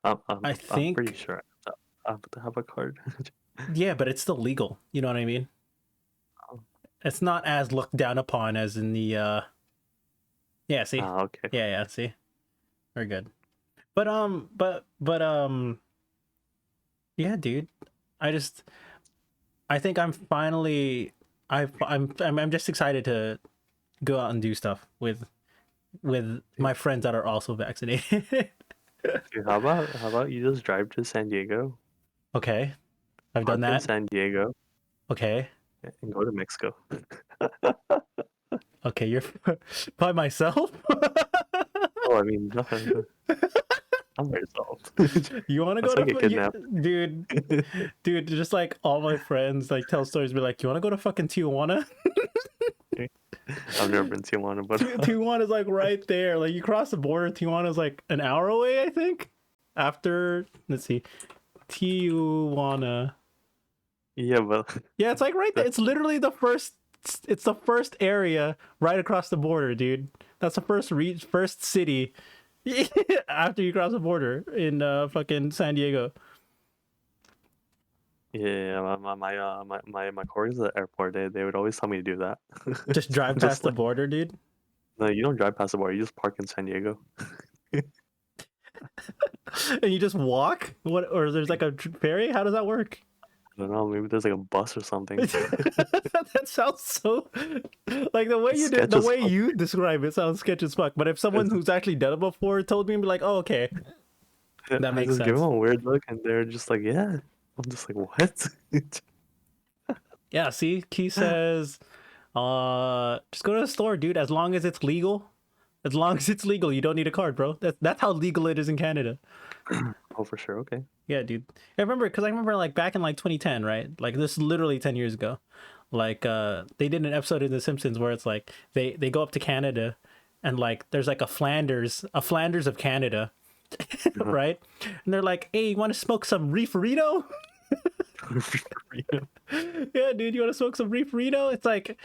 I I'm pretty think sure I have to have a card. yeah, but it's still legal. You know what I mean? Oh, It's not as looked down upon as in the yeah, see? okay. Yeah, see? We're good. But yeah, dude. I just I think I'm finally I'm just excited to go out and do stuff with my friends that are also vaccinated. Dude, how about you just drive to San Diego, Okay. I've done park in that. San Diego, Okay. and go to Mexico? Okay, you're by myself? Oh, I mean, nothing. I'm by yourself. You want to go That's like a to kidnap. dude, just like all my friends like tell stories be like, "You want to go to fucking Tijuana?" I've never been to Tijuana, but Tijuana is like right there. Like you cross the border, Tijuana is like an hour away, I think. After, let's see. Tijuana. yeah, but Yeah, it's like right there. the, It's literally the first. It's the first area right across the border, dude. That's the first city after you cross the border in fucking San Diego. yeah, my coworkers at the airport, they would always tell me to do that. Just drive past Just the like, border, dude. no, you don't drive past the border, you just park in San Diego. And you just walk. What? Or there's like a ferry? How does that work? I don't know, maybe there's like a bus or something. That sounds so like It's the sketch as way fuck. you describe it sounds sketch as fuck. But if someone It's- who's actually done it before told me, I'd be like, oh, okay, that I makes just give sense. them a weird look, and they're just like, yeah. I'm just like, what? Yeah, see, Key says Just go to the store, dude. As long as it's legal, you don't need a card, bro. That's how legal it is in Canada. Oh, for sure. Okay. Yeah, dude. I remember like back in like 2010, right? Like this is literally 10 years ago. Like they did an episode of The Simpsons where it's like they go up to Canada and like there's like a Flanders of Canada, Uh-huh. right? And they're like, "Hey, you want to smoke some reeferito?" Yeah, dude, you want to smoke some reeferito? It's like,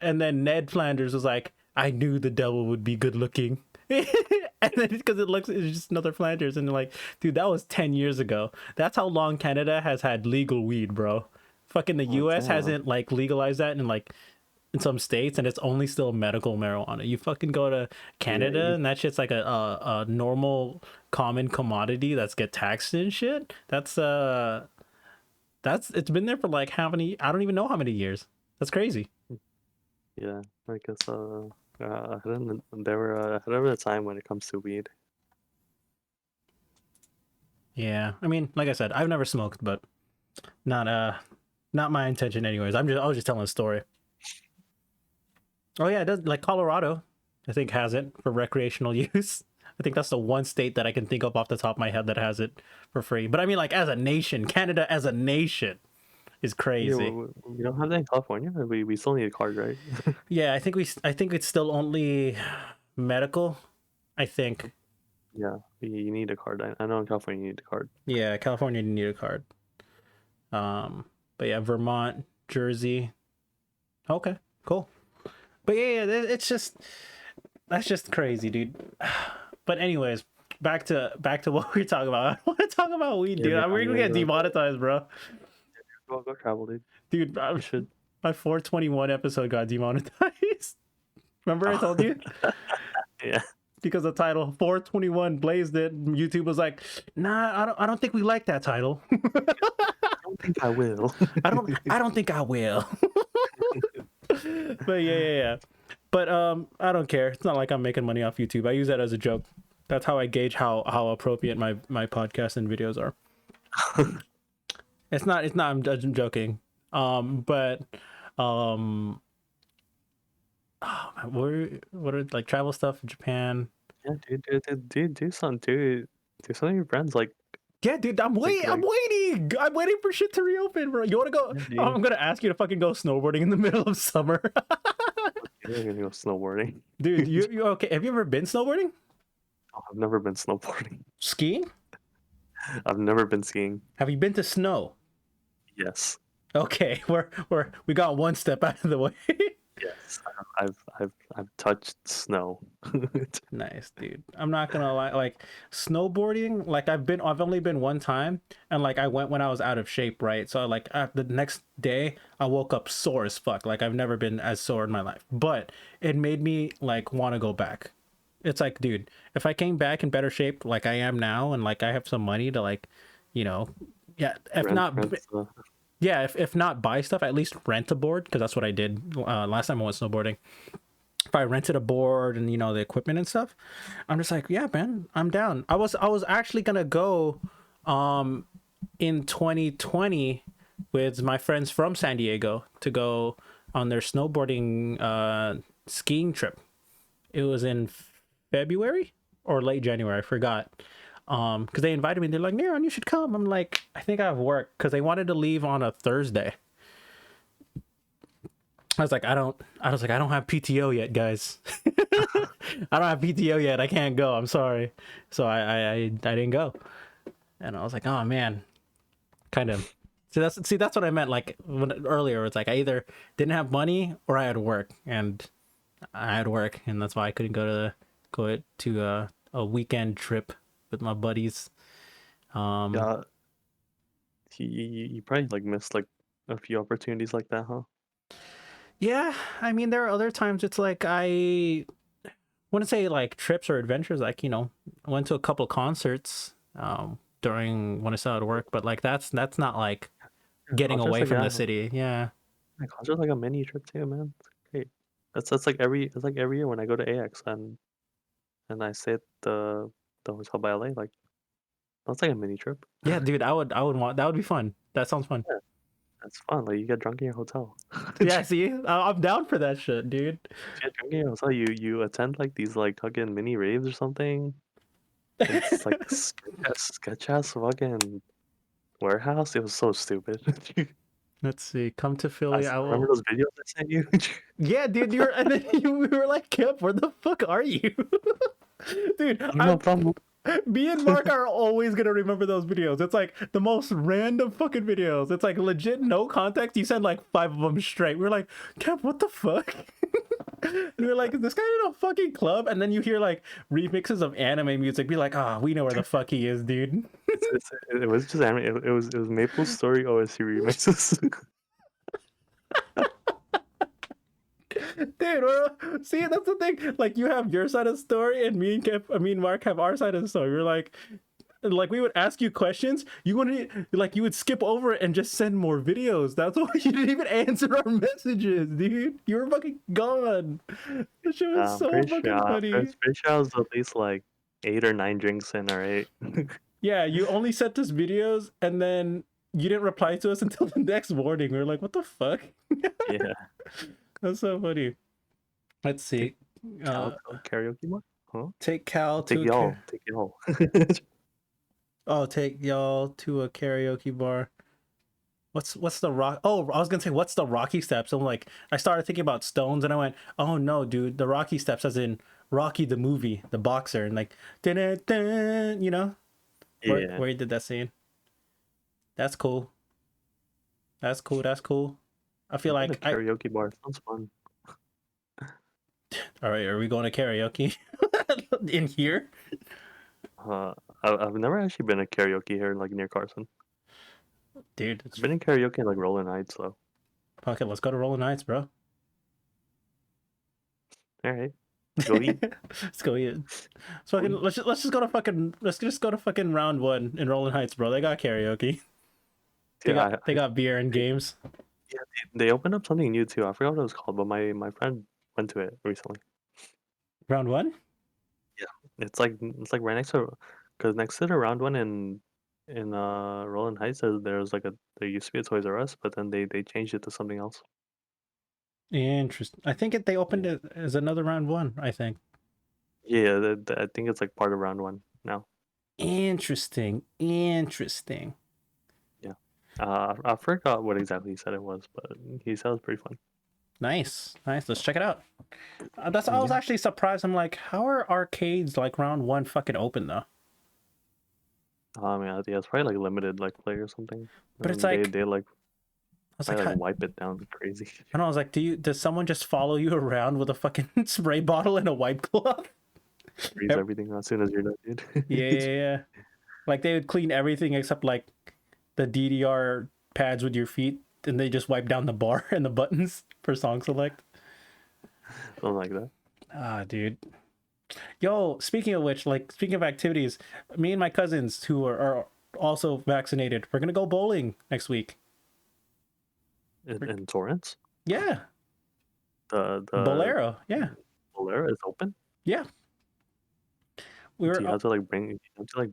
and then Ned Flanders was like, "I knew the devil would be good looking." And then because it's just another Flanders, and like, dude, that was 10 years ago. That's how long Canada has had legal weed, bro. Fucking the Oh, US damn. hasn't like legalized that in like in some states, and it's only still medical marijuana. You fucking go to Yeah. Canada and that shit's like a normal common commodity that's get taxed and shit. That's it's been there for like how many, I don't even know how many years. That's crazy. Yeah. I guess. They were ahead of the time when it comes to weed. Yeah, I mean, like I said, I've never smoked, but not not my intention anyways. I was just telling a story. Oh yeah, it does, like Colorado, I think has it for recreational use. I think that's the one state that I can think of off the top of my head that has it for free. But I mean, like as a nation, Canada as a nation is Yeah. crazy. We don't have that in California. We still need a card, right? Yeah, I think it's still only medical. I think. Yeah. You need a card. I know in California you need a card. Yeah, California didn't need a card. But yeah, Vermont, Jersey. Okay, cool. But yeah, it's just that's just crazy, dude. But anyways, back to what we're talking about. I want to talk about weed, dude. Yeah. We're gonna get demonetized, bro. Go travel, dude. Dude, You should. my 421 episode got demonetized. Remember I told you? Yeah. Because the title 421 blazed it. YouTube was like, nah, I don't think we like that title. I don't think I will. I don't think I will. But yeah. But I don't care. It's not like I'm making money off YouTube. I use that as a joke. That's how I gauge how appropriate my podcasts and videos are. It's not I'm joking. But um what are like travel stuff in Japan? Yeah, dude, do something, dude. Do some of your friends Yeah, dude, I'm like waiting. I'm waiting for shit to reopen, bro. You want to go? yeah, I'm dude. gonna ask you to fucking go snowboarding in the middle of summer. You're gonna go snowboarding. Dude, you okay? Have you ever been snowboarding? Oh, I've never been snowboarding. Skiing? I've never been skiing. Have you been to snow? Yes. Okay, we got one step out of the way. Yes. I've touched snow. Nice, dude. I'm not gonna lie, like snowboarding, like I've only been one time, and like I went when I was out of shape, right? So like the next day I woke up sore as fuck. Like I've never been as sore in my life. But it made me like want to go back. It's like, dude, if I came back in better shape like I am now and like I have some money to like, you know, yeah, if not Rent, yeah, if not buy stuff, at least rent a board because that's what I did last time I went snowboarding. If I rented a board and the equipment and stuff, I'm just like, yeah, man, I'm down. I was actually gonna go in 2020 with my friends from San Diego to go on their snowboarding skiing trip. It was in February or late January, I forgot. Because they invited me, they're like, Neron, you should come. I'm like, I think I have work because they wanted to leave on a Thursday. I was like, I don't have PTO yet, guys. I don't have PTO yet. I can't go. I'm sorry. So I didn't go. And I was like, oh man, kind of. That's what I meant. Like earlier, it's like I either didn't have money or I had work, and I had work, and that's why I couldn't go to a weekend trip with my buddies. yeah. You probably missed a few opportunities like that, huh? Yeah, I mean there are other times it's like I wouldn't say like trips or adventures. Like I went to a couple concerts during when I started work, but like that's not like getting Concerts away from yeah, the city. Yeah. concerts like a mini trip too, man. It's great. That's like every year when I go to AX and I stay at the hotel by LA, that's like a mini trip. Yeah, dude, I would want that would be fun. That sounds fun. That's fun. Like you get drunk in your hotel. Yeah, see, I'm down for that shit, dude. You get drunk in your hotel. You attend like these like fucking mini raves or something. It's like sketch ass fucking warehouse. It was so stupid. Let's see. Come to Philly. I Remember will. those videos I sent you? Yeah, dude. You were, and then we were like, Kemp, where the fuck are you, dude? I don't know, from Me and Mark are always gonna remember those videos. It's like the most random fucking videos. It's like legit no context. You send like 5 of them straight. We're like, Kemp, what the fuck? And we're like, is this guy in a fucking club? And then you hear like remixes of anime music. Be like, ah, we know where the fuck he is, dude. it was just anime. It was Maple Story OSC remixes. Dude, see, that's the thing. Like, you have your side of the story, and me and Mark have our side of the story. We're like, we would ask you questions. You wouldn't, like, you would skip over it and just send more videos. That's why you didn't even answer our messages, dude. You were fucking gone. That shit was so fucking funny. Pretty sure I was at least like 8 or 9 drinks in. All right. Yeah, you only sent us videos, and then you didn't reply to us until the next morning. We were like, what the fuck? Yeah. That's so funny. Let's see. Karaoke more? Huh? Take Cal Take to y'all. Take y'all. take y'all to a karaoke bar. What's the rock? Oh, I was gonna say what's the Rocky Steps. I'm like, I started thinking about Stones, and I went, oh no, dude, the Rocky Steps, as in Rocky the movie, the boxer, and like, dun, dun, dun, you know, Yeah. where he did that scene. That's cool. That's cool. That's cool. I feel Go to like karaoke bar sounds fun. all right, are we going to karaoke in here? I've never actually been to karaoke here, like near Carson. Dude, it's I've been in karaoke in like Rolling Heights, though. fuck it. Let's go to Rolling Heights, bro. All right, go eat. Let's go eat. Let's just go to fucking round 1 in Rolling Heights, bro. They got karaoke. They got beer and games. Yeah, they opened up something new too. I forgot what it was called, but my friend went to it recently. Round 1? Yeah, it's like right next to, because next to the round one in Rolling Heights, there used to be a Toys R Us, but then they changed it to something else. Interesting. I think they opened it as another round 1, I think. Yeah, I think it's like part of round one now. Interesting. Yeah, I forgot what exactly he said it was, but he said it was pretty fun. Nice. Let's check it out. I was actually surprised. I'm like, how are arcades like round 1 fucking open though? Yeah, it's probably like limited like play or something. But it's like, they like I was probably like, like wipe it down crazy. and I was like, does someone just follow you around with a fucking spray bottle and a wipe cloth? Freeze everything as soon as you're done, dude. Yeah. Like they would clean everything except like the DDR pads with your feet, and they just wipe down the bar and the buttons for song select. Something like that. Ah, dude. Yo, speaking of which, like speaking of activities, me and my cousins who are also vaccinated, we're gonna go bowling next week. In Torrance, Yeah, the Bolero. Yeah, Bolero is open. yeah. We Do were. you have to like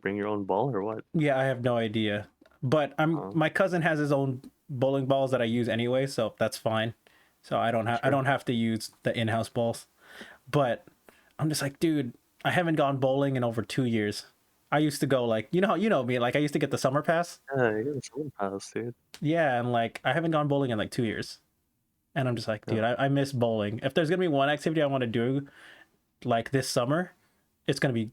bring your own ball or what? Yeah, I have no idea, but my cousin has his own bowling balls that I use anyway, so that's fine. So I don't have to use the in-house balls. But I'm just like, dude, I haven't gone bowling in over 2 years. I used to go like, you know me, like I used to get the summer pass. Yeah, you got a summer pass, dude. Yeah, and like I haven't gone bowling in like 2 years. And I'm just like, dude, I miss bowling. If there's gonna be one activity I want to do like this summer, it's gonna be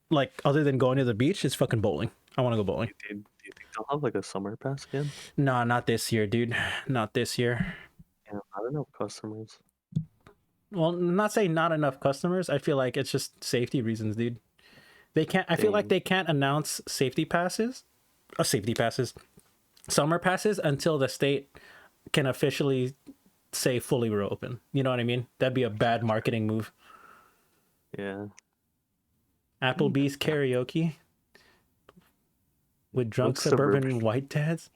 like, other than going to the beach, it's fucking bowling. I want to go bowling. Do you think they'll have like a summer pass again? Nah, not this year, dude. Not this year. Yeah, I don't know customers. Well, I'm not saying not enough customers. I feel like it's just safety reasons, dude. They can't. I feel like they can't announce safety passes, summer passes until the state can officially say fully reopen. You know what I mean? That'd be a bad marketing move. Yeah. Applebee's karaoke with drunk suburban white dads.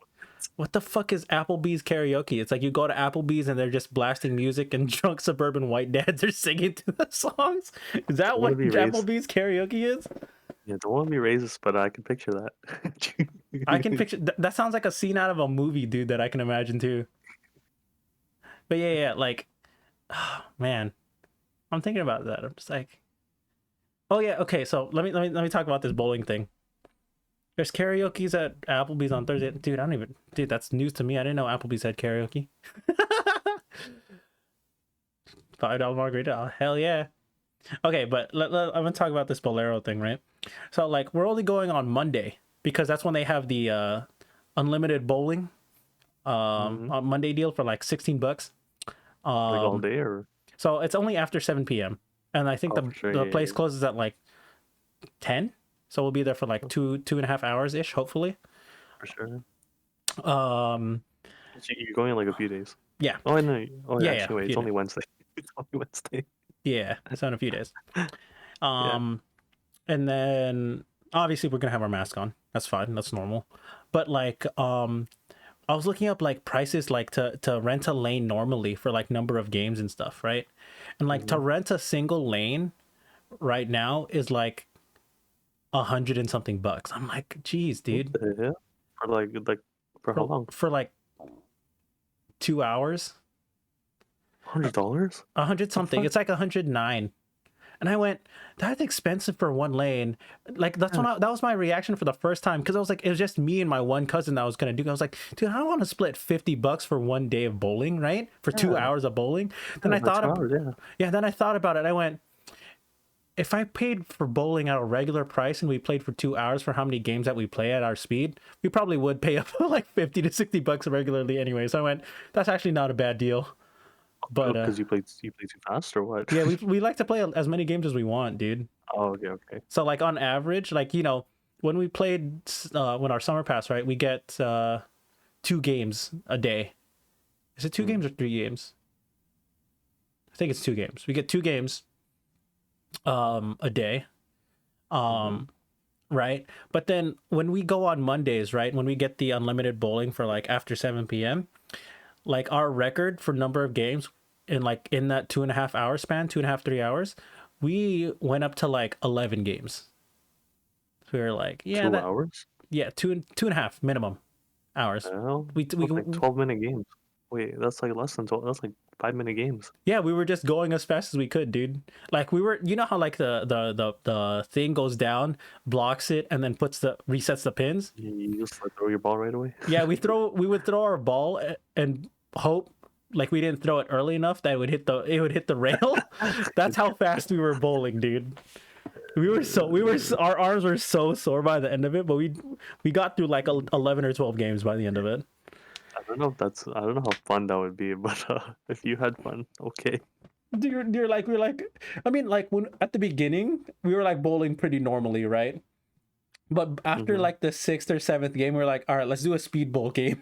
What the fuck is Applebee's karaoke? It's like you go to Applebee's and they're just blasting music and drunk suburban white dads are singing to the songs. Is that what Applebee's karaoke is? Yeah, don't want to be racist, but I can picture that. I can picture that sounds like a scene out of a movie, dude, that I can imagine too. But yeah, like, oh, man, I'm thinking about that. I'm just like, oh yeah, okay. So let me talk about this bowling thing. There's karaoke's at Applebee's on Thursday, dude. I don't even, dude. That's news to me. I didn't know Applebee's had karaoke. $5 margarita. Oh, hell yeah. Okay, but I'm gonna talk about this Bolero thing, right? So like, we're only going on Monday because that's when they have the unlimited bowling Hmm. on Monday deal for like $16. Like all Um, day or so it's only after 7 p.m. and I think oh for sure, the yeah, place closes at like 10. So we'll be there for like yeah, 2.5 hours ish, hopefully. for sure. Um, So you're going in like a few days. yeah, Oh, I know. Oh, yeah, yeah, actually, a wait, few it's days. only Wednesday. It's only Wednesday. Yeah, so in a few days. Yeah. Um, and then obviously we're gonna have our mask on. That's fine. That's normal. But like, I was looking up like prices like to rent a lane normally for like number of games and stuff, right? And like to Hmm. rent a single lane right now is like 100 and something bucks. I'm like, geez, What dude, the hell? For like for how long? for like 2 hours, $100? 100 The something. fuck? It's like 109. And I went, that's expensive for one lane. Like that's Yeah, when that was my reaction for the first time because I was like, it was just me and my one cousin that was gonna do. I was like, dude, I don't want to split $50 for one day of bowling, right? For two yeah, hours of bowling. Then yeah. I For thought, 2 hours, yeah. yeah, then I thought about it. I went, if I paid for bowling at a regular price and we played for 2 hours for how many games that we play at our speed, we probably would pay up like 50 to $60 regularly anyway. So I went, that's actually not a bad deal. But Because you played too fast or what? yeah, we like to play as many games as we want, dude. Oh, okay, okay. So like on average, like when we played when our summer pass, right, we get 2 games a day. Is it two Mm, games or 3 games? I think it's 2 games. We get 2 games a day. mm-hmm. Um right? But then when we go on Mondays, right, when we get the unlimited bowling for like after 7 p.m., like our record for number of games in that 2.5 hour span, 2.5, 3 hours, we went up to like 11 games. So we were like, yeah, 2 hours? yeah, two and a half minimum hours. The hell? We That's like 12-minute games. Wait, that's like less than 12. That's like 5-minute games. yeah, we were just going as fast as we could, dude. Like we were, you know how like the thing goes down, blocks it, and then resets the pins. You just like throw your ball right away. Yeah, we would throw our ball and hope like we didn't throw it early enough that it would hit the rail. That's how fast we were bowling, dude. Our arms were so sore by the end of it, but we got through like 11 or 12 games by the end of it. I don't know how fun that would be, but if you had fun, okay. We're like, I mean, like when at the beginning we were like bowling pretty normally, right? But after Mm-hmm. like the sixth or seventh game, we're like, all right, let's do a speed bowl game,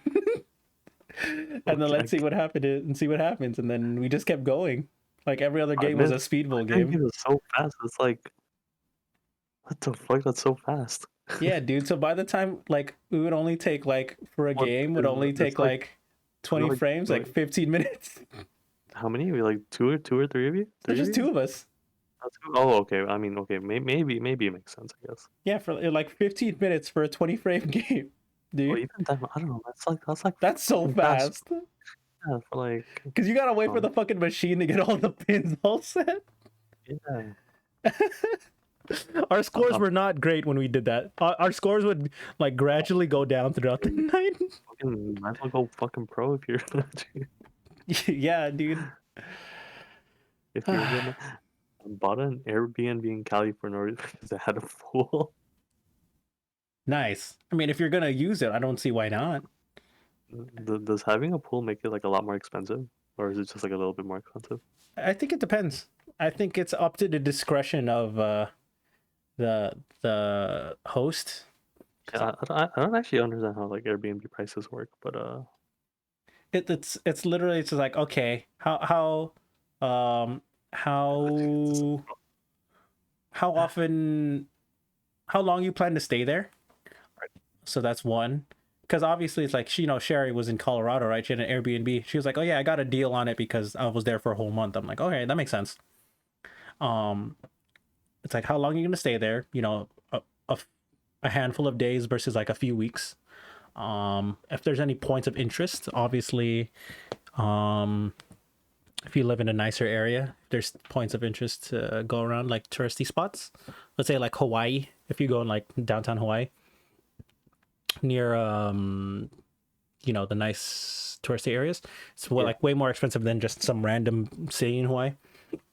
and then let's Okay. see what happened and see what happens, and then we just kept going. Like every other Five game was a minutes. speed bowl 5 minute game. game is so fast. It's like, what the fuck? That's so fast. Yeah, dude. So by the time like we would only take like for a What game would is only it's take like like is it 20 frames, like 15 minutes. how many? We like two or three of you? There's Three of just you? two of us. Oh, okay. I mean, okay. Maybe it makes sense. I guess. Yeah, for like 15 minutes for a 20 frame game, Well, dude. even that, I don't know. That's like That's so fucking fast. fast. Yeah, for like, Because you gotta wait for um, the fucking machine to get all the pins all set. yeah. Our scores I'm were not great when we did that. Our scores would like gradually go down throughout the night. fucking might as well go fucking pro if you're Yeah, dude. if you're gonna I bought an Airbnb in Cali for no reason because it had a pool. Nice. I mean, if you're gonna use it, I don't see why not. Does having a pool make it like a lot more expensive, or is it just like a little bit more expensive? I think it depends. I think it's up to the discretion of the host. Yeah, I don't actually understand how like Airbnb prices work, but It's literally just like, okay, um how how often how long you plan to stay there? So that's one. Because obviously it's like Sherry was in Colorado, right? She had an Airbnb. She was like, oh yeah, I got a deal on it because I was there for a whole month. I'm like, okay, that makes sense. Um, it's like how long are you gonna stay there? A, a handful of days versus like a few weeks. If there's any points of interest, obviously, um, if you live in a nicer area, there's points of interest to go around, like touristy spots. Let's say like Hawaii. If you go in like downtown Hawaii, near the nice touristy areas, it's Yeah. like way more expensive than just some random city in Hawaii.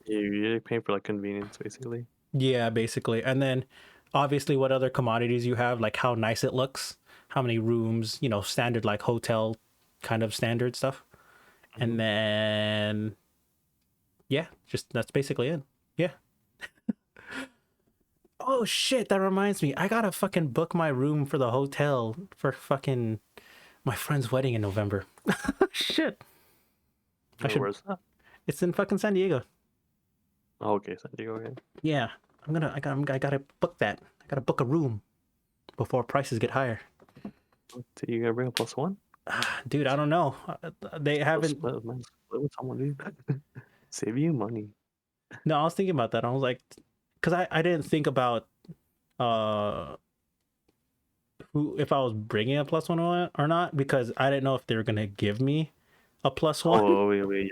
You're paying for like convenience, basically. Yeah, basically. And then obviously what other commodities you have, like how nice it looks, how many rooms, standard like hotel kind of standard stuff. And then yeah, just that's basically it. Yeah. Oh shit, that reminds me. I gotta fucking book my room for the hotel for fucking my friend's wedding in November. Shit. I should. Where's that? It's in fucking San Diego. Oh, okay, San Diego. Okay. Yeah. I gotta book that. I gotta book a room before prices get higher. Do you gotta bring a +1? Dude, I don't know. They haven't. Split, man. Split with someone, dude. Save you money. No, I was thinking about that. I was like, because I didn't think about uh who, if I was bringing a +1 or not, because I didn't know if they were gonna give me a +1. Oh, wait, yeah.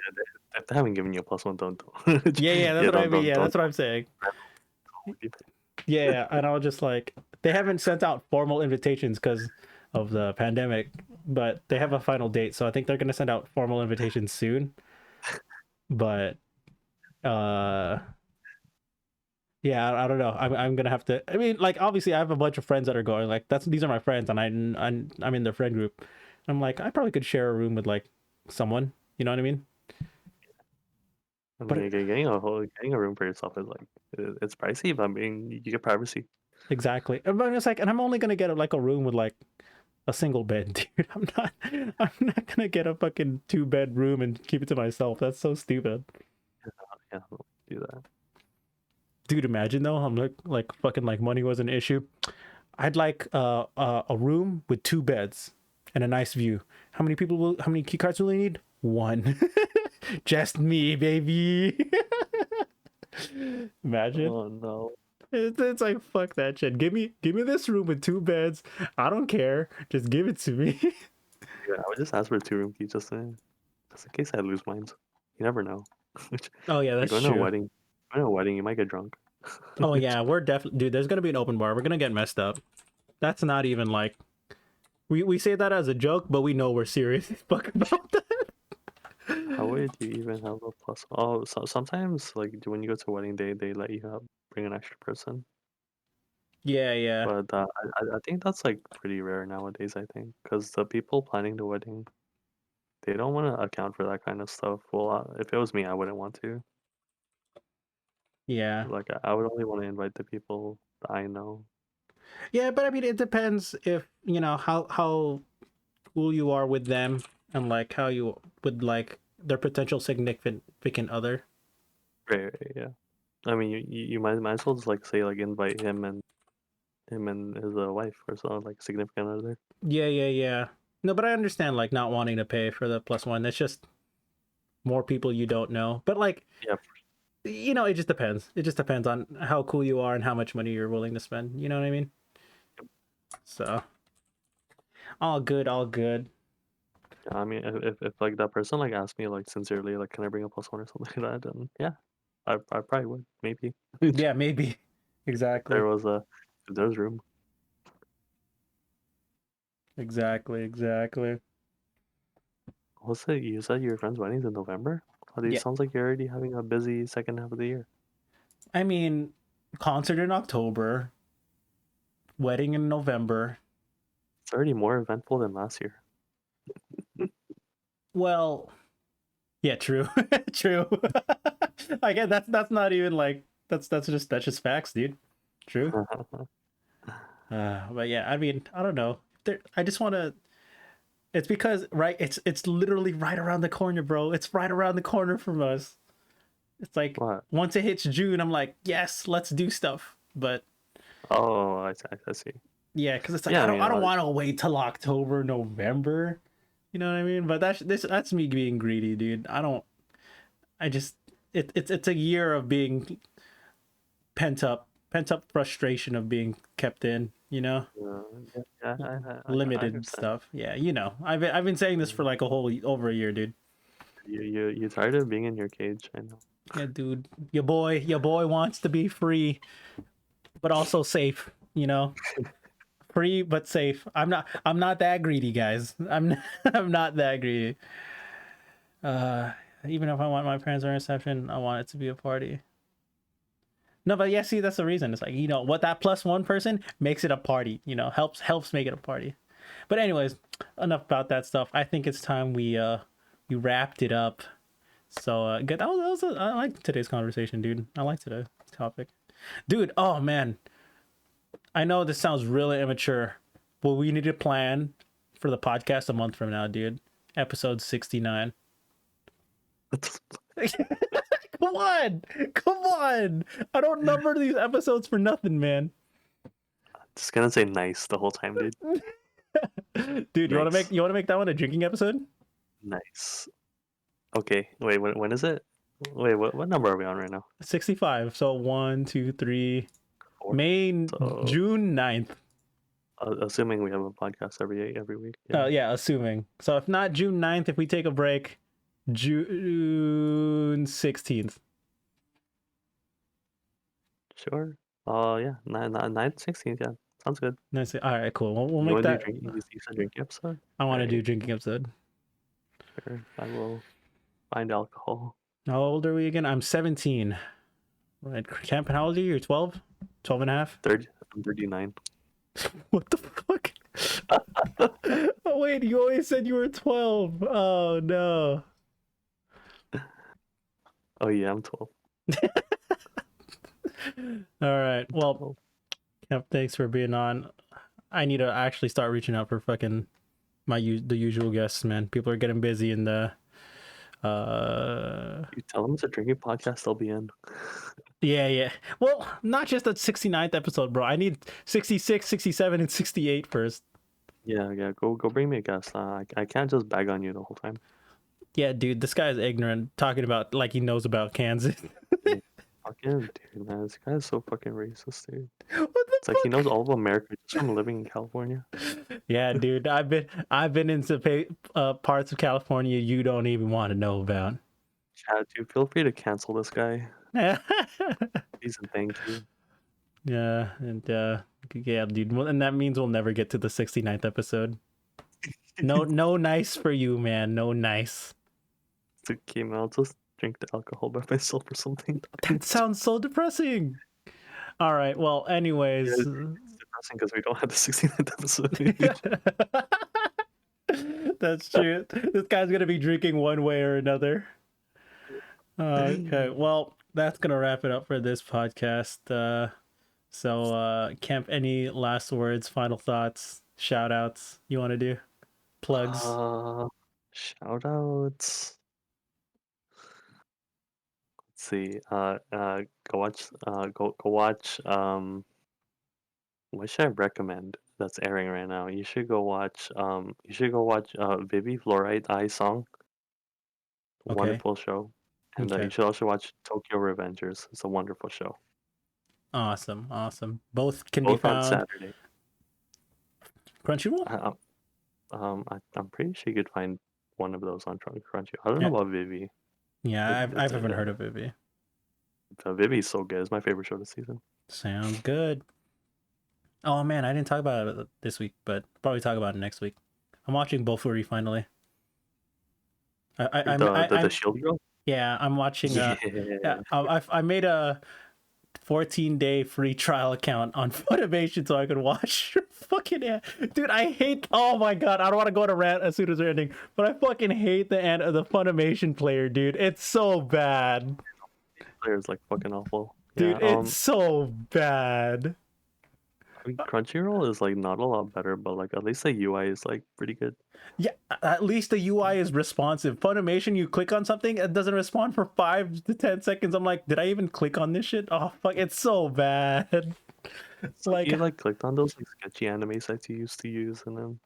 If they haven't given you a +1, don't. Yeah, that's Yeah, what I mean. Yeah, don't. that's what I'm saying. Yeah, and I was just like, they haven't sent out formal invitations because of the pandemic, but they have a final date, so I think they're gonna send out formal invitations soon. But uh yeah, I don't know. I'm gonna have to. I mean, like obviously, I have a bunch of friends that are going. Like these are my friends, and I'm in their friend group. I'm like, I probably could share a room with like someone. You know what I mean? I But mean, getting a room for yourself is like it's pricey, but I mean, you get privacy. exactly. But it's like, and I'm only gonna get like a room with like a single bed, dude. I'm not gonna get a fucking 2-bed room and keep it to myself. That's so stupid. Yeah, I'll do that. Dude, imagine though, I'm like fucking like money was an issue. I'd like a room with 2 beds and a nice view. How many key cards will they need? One. Just me, baby. Imagine. Oh no. It's like fuck that shit. Give me this room with 2 beds. I don't care. Just give it to me. Yeah, I would just ask for a 2-room key just in case I lose mine. You never know. Oh yeah, You're that's going to a true. wedding. Going to a wedding, you might get drunk. Oh yeah, we're definitely, dude. There's gonna be an open bar. We're gonna get messed up. That's not even like, we say that as a joke, but we know we're serious as fuck about that. How would you even have a plus? Oh, sometimes like when you go to a wedding, they let you bring an extra person, Yeah, yeah, but I think that's like pretty rare nowadays. I think because the people planning the wedding, they don't want to account for that kind of stuff. Well, if it was me, I wouldn't want to. yeah, Like I would only want to invite the people that I know. yeah. But I mean, it depends if how cool you are with them, and like how you would like their potential significant other. Right, yeah. I mean, you might as well just like say like invite him and his wife or so like significant other. Yeah, yeah, yeah. No, but I understand like not wanting to pay for the +1. It's just more people you don't know. But like, Yeah, it just depends. It just depends on how cool you are and how much money you're willing to spend. You know what I mean? So all good, all good. yeah. I mean, if like that person like asked me like sincerely like can I bring a +1 or something like that, then yeah, I probably would maybe. Yeah, maybe. There Exactly. was a if there's room. Exactly. Exactly. What's it? You said your friend's wedding's in November? Oh, it Yeah. sounds like you're already having a busy second half of the year. I mean, concert in October, wedding in November. It's already more eventful than last year. Well, yeah, true. True. I guess that's not even like that's just facts, dude. True. But yeah, I mean, I don't know. I just want to. It's because right, it's literally right around the corner, bro. It's right around the corner from us. It's like What? once it hits June, I'm like, yes, let's do stuff. But Oh, I see. yeah, because it's like Yeah, I I don't mean, I don't want to wait till October, November. You know what I mean? But that's me being greedy, dude. I don't. I just it's a year of being pent up frustration of being kept in. You know? yeah, I limited understand. stuff. Yeah, you know, I've been saying this for like a whole over a year, dude. You tired of being in your cage? I know. Yeah, dude, your boy wants to be free, but also safe. You know, free but safe. I'm not that greedy, guys. I'm not, I'm not that greedy. Uh, even if I want my parents' reception, I want it to be a party. No, but yeah, see, that's the reason. It's like, you know, what that plus one person makes it a party. You know, helps make it a party. But anyways, enough about that stuff. I think it's time we wrapped it up. So good. I like today's conversation, dude. I like today's topic, dude. Oh man, I know this sounds really immature, but we need to plan for the podcast a month from now, dude. Episode 69. Come on, come on. I don't number these episodes for nothing, man. Just gonna say nice the whole time, dude. Dude, Nice, you want to make that one a drinking episode? nice. Okay, wait. When is it? Wait, what number are we on right now? 65. So 1, 2, 3. Four. May So, June 9th. assuming we have a podcast every week. Yeah, Yeah, assuming. So if not June 9th, if we take a break, June 16th. sure. Yeah, 9/16. Yeah, sounds good. Nice. All right, cool. We'll You make want to do that. drinking? You said drinking episode. I All want to do right, drinking episode. sure. I will find alcohol. How old are we again? I'm 17. Right. Camp, how old are you? You're 12? 12 and a half? 30. I'm 39. What the fuck? Oh, wait, you always said you were 12. Oh, no. Oh yeah, I'm 12. All right. Well, 12. Camp, thanks for being on. I need to actually start reaching out for fucking the usual guests, man. People are getting busy in the You tell them it's a drinking podcast, they'll be in. yeah. Well, not just the 69th episode, bro. I need 66, 67, and 68 first. Yeah. Go bring me a guest. I can't just bag on you the whole time. Yeah, dude, this guy's ignorant, talking about like he knows about Kansas. Yeah, fucking dude, man, this guy is so fucking racist, dude. What the It's like he knows all of America just from living in California. Yeah, dude, I've been into parts of California you don't even want to know about. Chad, dude, feel free to cancel this guy. Yeah, Please and thank you. and yeah, dude, and that means we'll never get to the 69th episode. No nice for you, man. No nice. So Kim, I'll just drink the alcohol by myself or something. That sounds so depressing. All right, well, anyways. Yeah, it's depressing because we don't have the 69th episode. That's true. This guy's gonna be drinking one way or another. Okay, well, that's gonna wrap it up for this podcast. So, Kemp, any last words, final thoughts, shout outs you want to do? Plugs? Shout outs. Let's see. Go watch. What should I recommend that's airing right now? You should go watch. Vivi Fluoride Eye Song. Okay, Wonderful show. And okay. you should also watch Tokyo Revengers. It's a wonderful show. Awesome. Both can be Both on found Saturday. Crunchyroll? I'm pretty sure you could find one of those on Crunchy. I don't know Yeah. about Vivi. Yeah, I haven't heard of Vivi. Vivi's so good. It's my favorite show this season. Sounds good. Oh man, I didn't talk about it this week, but probably talk about it next week. I'm watching Bofuri finally. The Shield Girl? Yeah, I'm watching. Yeah. I made a 14-day free trial account on Funimation so I could watch. Fucking dude, I hate. Oh my god, I don't want to go on a rant as soon as we're ending, but I fucking hate the end of the Funimation player, dude. It's so bad. Player's like fucking awful. Dude, Yeah, it's so bad. I mean, Crunchyroll is like not a lot better, but like at least the UI is like pretty good. Yeah, at least the UI is responsive. Funimation, you click on something, it doesn't respond for 5 to 10 seconds. I'm like, did I even click on this shit? Oh fuck, it's so bad. It's like You like clicked on those like sketchy anime sites you used to use, and then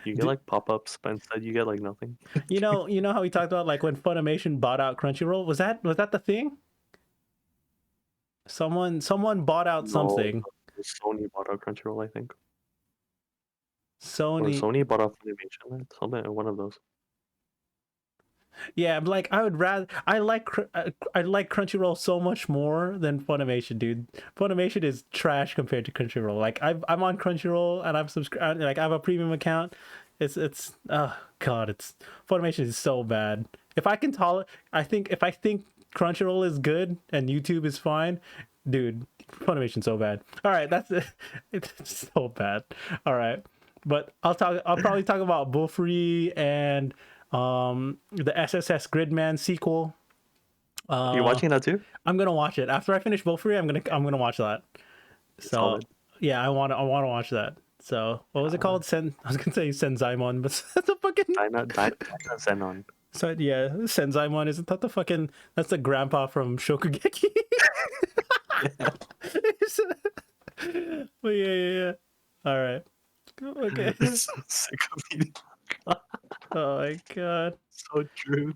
you get like pop-ups, but instead you get like nothing. you know how we talked about like when Funimation bought out Crunchyroll? Was that the thing? Someone bought out No, something. Sony bought out Crunchyroll, I think. Or Sony. Sony bought off Funimation. Something one of those. Yeah, but like I would rather I like Crunchyroll so much more than Funimation, dude. Funimation is trash compared to Crunchyroll. Like I'm on Crunchyroll and I'm subscribed. Like I have a premium account. It's oh god, it's Funimation is so bad. If I can tolerate, if I think Crunchyroll is good and YouTube is fine, dude, Funimation's so bad. All right, that's it. It's so bad. All right, but I'll probably talk about Bullfree and the SSS Gridman sequel. You Uh, watching that too? I'm gonna watch it after I finish Bullfree. I'm gonna watch that. It's So solid. yeah, I want to watch that. So what was it called? I was gonna say Senzaimon, but that's a fucking. Dyna Xenon. So yeah, Senzaimon isn't that the fucking? That's the grandpa from Shokugeki. Yeah. But yeah. All right. Okay. It's so sick of me. Oh my god. So true.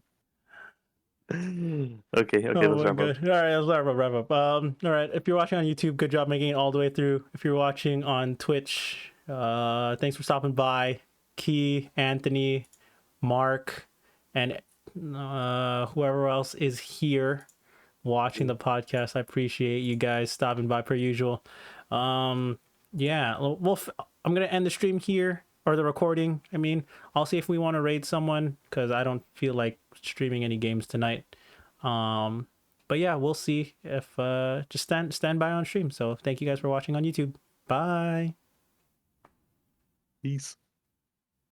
Okay, Oh let's my wrap up. god. All right, let's wrap up. All right. If you're watching on YouTube, good job making it all the way through. If you're watching on Twitch, thanks for stopping by. Key, Anthony, Mark, and whoever else is here watching the podcast. I appreciate you guys stopping by per usual. Yeah, I'm gonna end the stream here or the recording. I mean, I'll see if we want to raid someone because I don't feel like streaming any games tonight. But yeah, we'll see if just stand by on stream. So thank you guys for watching on YouTube. Bye. Peace.